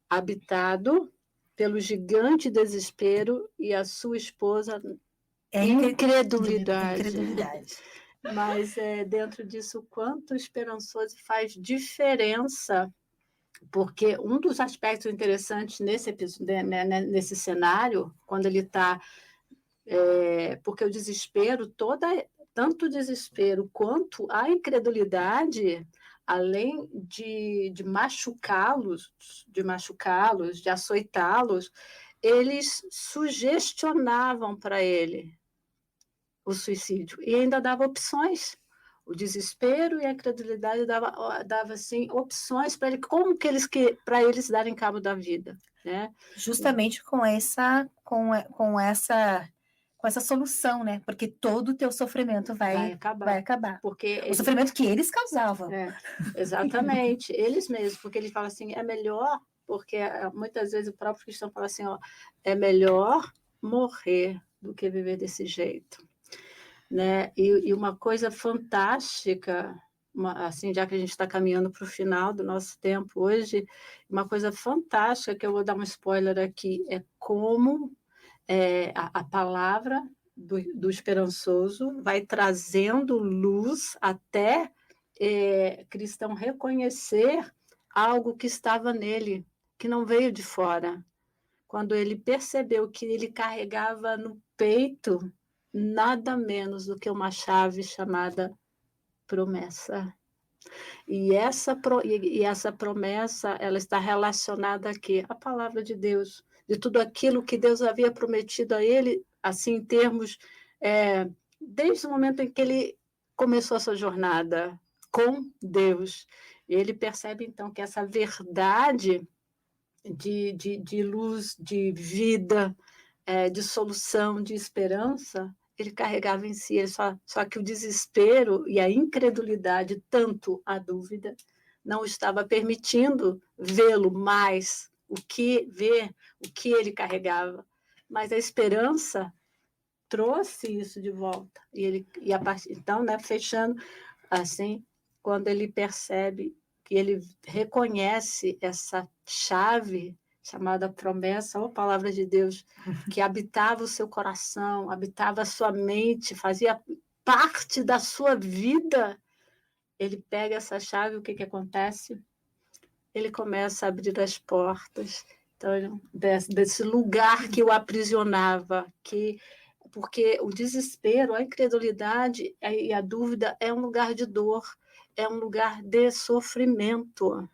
S1: habitado pelo gigante desespero e a sua esposa incredulidade. Mas dentro disso, quanto esperançoso faz diferença, porque um dos aspectos interessantes nesse cenário, quando ele está... porque o desespero, tanto o desespero quanto a incredulidade, além de machucá-los, de açoitá-los, eles sugestionavam para ele o suicídio e ainda dava opções. O desespero e a incredulidade dava assim, opções para ele, para eles darem cabo da vida, né?
S2: Justamente com essa solução, né? Porque todo o teu sofrimento vai acabar.
S1: Porque
S2: o sofrimento que eles causavam.
S1: Exatamente, eles mesmos, porque eles falam assim, é melhor, porque muitas vezes o próprio cristão fala assim, ó, é melhor morrer do que viver desse jeito. Né? E uma coisa fantástica, assim, já que a gente está caminhando para o final do nosso tempo hoje, uma coisa fantástica, que eu vou dar um spoiler aqui, é como a palavra do esperançoso vai trazendo luz até cristão reconhecer algo que estava nele, que não veio de fora. Quando ele percebeu que ele carregava no peito nada menos do que uma chave chamada promessa. E essa promessa, ela está relacionada aqui à palavra de Deus, de tudo aquilo que Deus havia prometido a ele, assim, em termos, desde o momento em que ele começou a sua jornada com Deus. Ele percebe, então, que essa verdade de luz, de vida, de solução, de esperança, ele carregava em si, só que o desespero e a incredulidade, tanto a dúvida, não estava permitindo vê-lo mais, ver o que ele carregava. Mas a esperança trouxe isso de volta. Então, né, fechando, assim, quando ele percebe que ele reconhece essa chave chamada promessa, ou palavra de Deus, que habitava o seu coração, habitava a sua mente, fazia parte da sua vida, ele pega essa chave, o que acontece? Ele começa a abrir as portas Então, desse lugar que o aprisionava, porque o desespero, a incredulidade e a dúvida é um lugar de dor, é um lugar de sofrimento.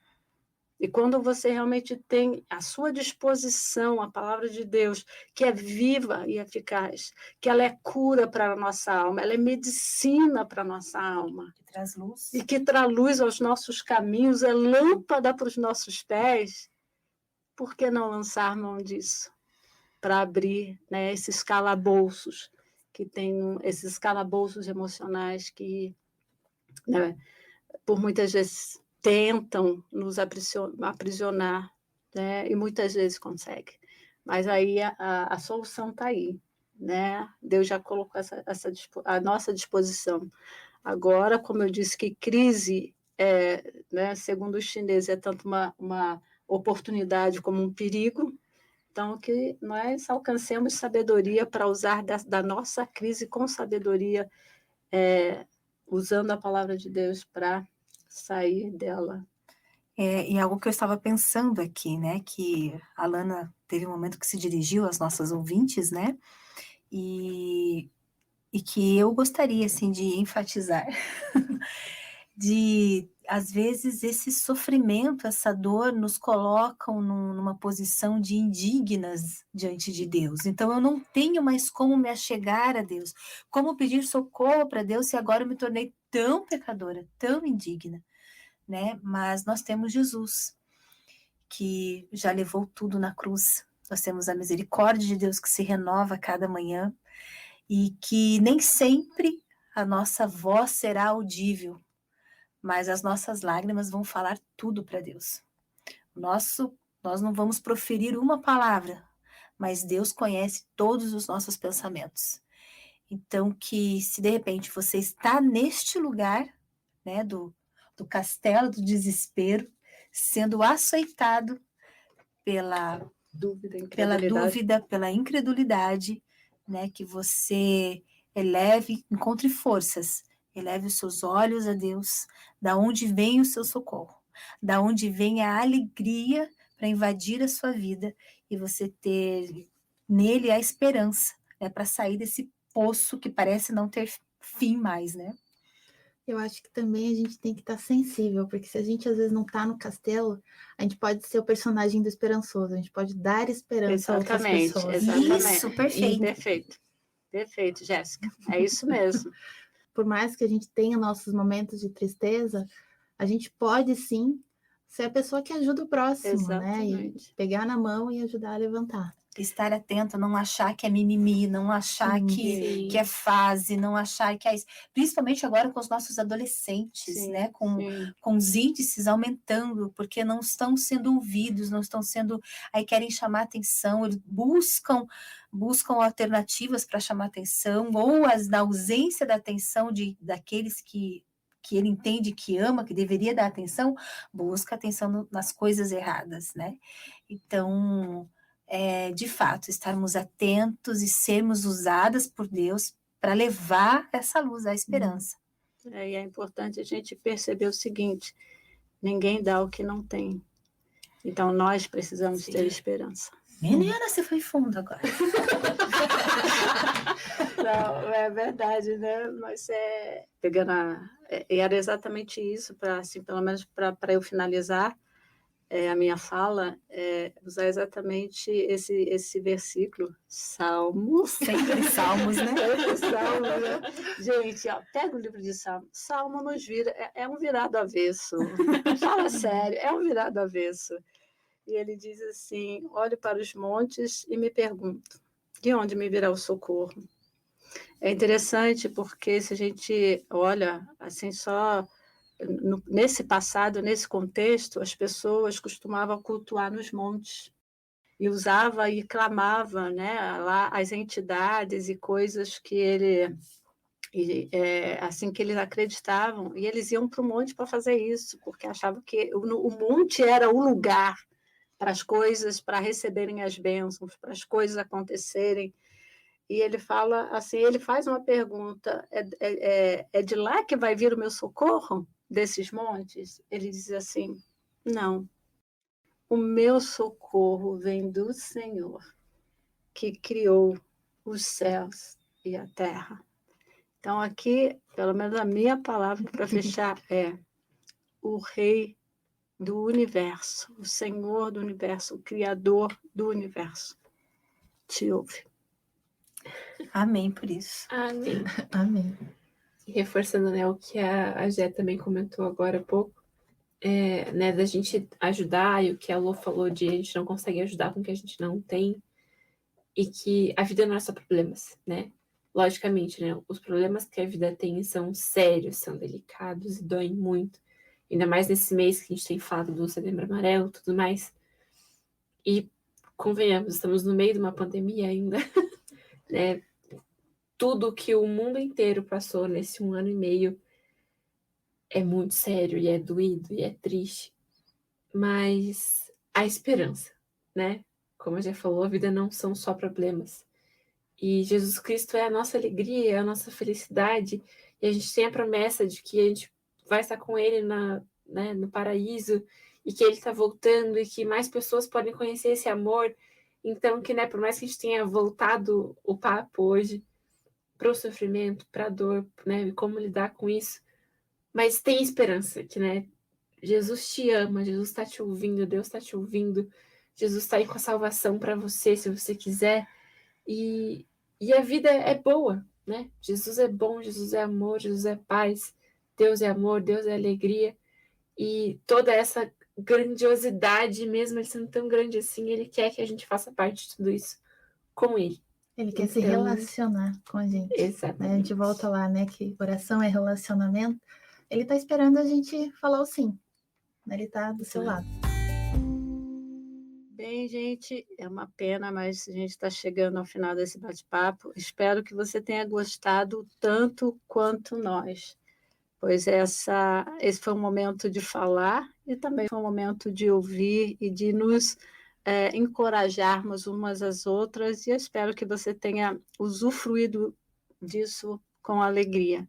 S1: E quando você realmente tem à sua disposição a palavra de Deus, que é viva e eficaz, que ela é cura para a nossa alma, ela é medicina para a nossa alma,
S2: Que traz luz.
S1: e que traz luz aos nossos caminhos, é lâmpada para os nossos pés, por que não lançar mão disso? Para abrir, né, esses calabouços, que tem esses calabouços emocionais que, né, por muitas vezes tentam nos aprisionar, né, e muitas vezes conseguem. Mas aí a solução está aí, né? Deus já colocou à nossa disposição. Agora, como eu disse, que crise, né, segundo os chineses, é tanto uma oportunidade como um perigo. Então, que nós alcancemos sabedoria para usar da nossa crise com sabedoria, usando a palavra de Deus para sair dela.
S2: E algo que eu estava pensando aqui, né, que a Lana teve um momento que se dirigiu às nossas ouvintes, né, e que eu gostaria, assim, de enfatizar, de, às vezes, esse sofrimento, essa dor, nos colocam numa posição de indignas diante de Deus. Então, eu não tenho mais como me achegar a Deus, como pedir socorro para Deus, se agora eu me tornei tão pecadora, tão indigna, né? Mas nós temos Jesus, que já levou tudo na cruz. Nós temos a misericórdia de Deus que se renova a cada manhã e que nem sempre a nossa voz será audível, mas as nossas lágrimas vão falar tudo para Deus. Nós não vamos proferir uma palavra, mas Deus conhece todos os nossos pensamentos. Então, que se de repente você está neste lugar, né, do castelo do desespero, sendo açoitado pela dúvida, pela incredulidade, né, que você encontre forças, eleve os seus olhos a Deus, da onde vem o seu socorro, da onde vem a alegria para invadir a sua vida e você ter nele a esperança, né, para sair desse poço que parece não ter fim mais, né?
S4: Eu acho que também a gente tem que estar sensível, porque se a gente às vezes não está no castelo, a gente pode ser o personagem do esperançoso, a gente pode dar esperança a outras pessoas.
S1: Exatamente.
S2: Isso, perfeito.
S1: Perfeito, Jéssica. É isso mesmo.
S4: Por mais que a gente tenha nossos momentos de tristeza, a gente pode sim ser a pessoa que ajuda o próximo, né? E pegar na mão e ajudar a levantar.
S2: Estar atento, não achar que é mimimi, não achar que é fase, não achar que é isso. Principalmente agora com os nossos adolescentes, né? Com os índices aumentando, porque não estão sendo ouvidos, não estão sendo... Aí querem chamar atenção, eles buscam alternativas para chamar atenção, ou na ausência da atenção daqueles que ele entende que ama, que deveria dar atenção, busca atenção nas coisas erradas, né? Então... de fato, estarmos atentos e sermos usadas por Deus para levar essa luz à esperança.
S1: E é importante a gente perceber o seguinte, ninguém dá o que não tem. Então, nós precisamos ter esperança.
S2: Menina, você foi fundo agora.
S1: Não, é verdade, né? Mas era exatamente isso, para assim, pelo menos para eu finalizar, a minha fala, usar exatamente esse versículo, Salmo.
S2: Sempre Salmos, né?
S1: Salmo, né? Gente, pega o livro de Salmo. Salmo nos vira, é um virado avesso. Fala sério, é um virado avesso. E ele diz assim, olho para os montes e me pergunto, de onde me virá o socorro? É interessante porque se a gente olha assim só... Nesse passado, nesse contexto, as pessoas costumavam cultuar nos montes e usava e clamava, né, lá as entidades e coisas que assim que eles acreditavam, e eles iam para o monte para fazer isso, porque achavam que o monte era o lugar para as coisas, para receberem as bênçãos, para as coisas acontecerem. E ele fala assim, ele faz uma pergunta, é de lá que vai vir o meu socorro? Desses montes? Ele diz assim, não. o meu socorro vem do Senhor, que criou os céus e a terra. Então, aqui, pelo menos a minha palavra para fechar é o Rei do universo, o Senhor do universo, o Criador do universo. Te ouve.
S2: Amém por isso.
S3: Amém.
S4: Amém.
S3: E reforçando, né, o que a Jé também comentou agora há pouco, né, da gente ajudar, e o que a Lô falou de a gente não consegue ajudar com o que a gente não tem, e que a vida não é só problemas, né? Logicamente, né, os problemas que a vida tem são sérios, são delicados e doem muito. Ainda mais nesse mês que a gente tem falado do Setembro Amarelo e tudo mais. E, convenhamos, estamos no meio de uma pandemia ainda, né? Tudo que o mundo inteiro passou nesse 1 ano e meio é muito sério, e é doído, e é triste. Mas a esperança, né? Como a já falou, a vida não são só problemas. E Jesus Cristo é a nossa alegria, é a nossa felicidade. E a gente tem a promessa de que a gente vai estar com Ele né, no paraíso, e que Ele está voltando, e que mais pessoas podem conhecer esse amor. Então, que, né, por mais que a gente tenha voltado o papo hoje para o sofrimento, para a dor, né, e como lidar com isso, mas tem esperança, que, né, Jesus te ama, Jesus está te ouvindo, Deus está te ouvindo, Jesus está aí com a salvação para você, se você quiser. E a vida é boa, né? Jesus é bom, Jesus é amor, Jesus é paz, Deus é amor, Deus é alegria. E toda essa grandiosidade, mesmo ele sendo tão grande assim, ele quer que a gente faça parte de tudo isso com ele.
S4: Ele quer se
S3: Então,
S4: relacionar com a gente. Né? A
S3: Exatamente.
S4: gente volta lá, né? Que oração é relacionamento. Ele está esperando a gente falar o sim. Ele está do seu lado.
S1: Bem, gente, é uma pena, mas a gente está chegando ao final desse bate-papo. Espero que você tenha gostado tanto quanto nós, pois esse foi um momento de falar e também foi um momento de ouvir e de nos encorajarmos umas às outras, e eu espero que você tenha usufruído disso com alegria.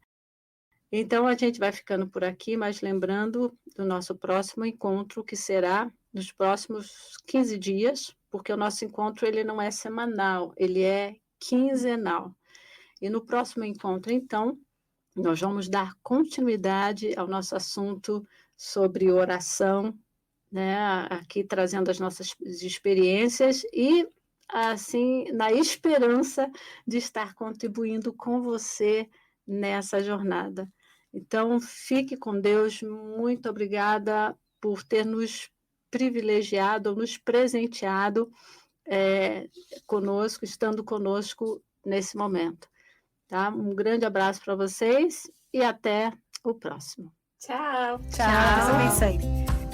S1: Então, a gente vai ficando por aqui, mas lembrando do nosso próximo encontro, que será nos próximos 15 dias, porque o nosso encontro ele não é semanal, ele é quinzenal. E no próximo encontro, então, nós vamos dar continuidade ao nosso assunto sobre oração, né? Aqui trazendo as nossas experiências e, assim, na esperança de estar contribuindo com você nessa jornada. Então, fique com Deus. Muito obrigada por ter nos privilegiado, nos presenteado conosco, estando conosco nesse momento. Tá? Um grande abraço para vocês e até o próximo.
S3: Tchau.
S2: Tchau. Deus abençoe.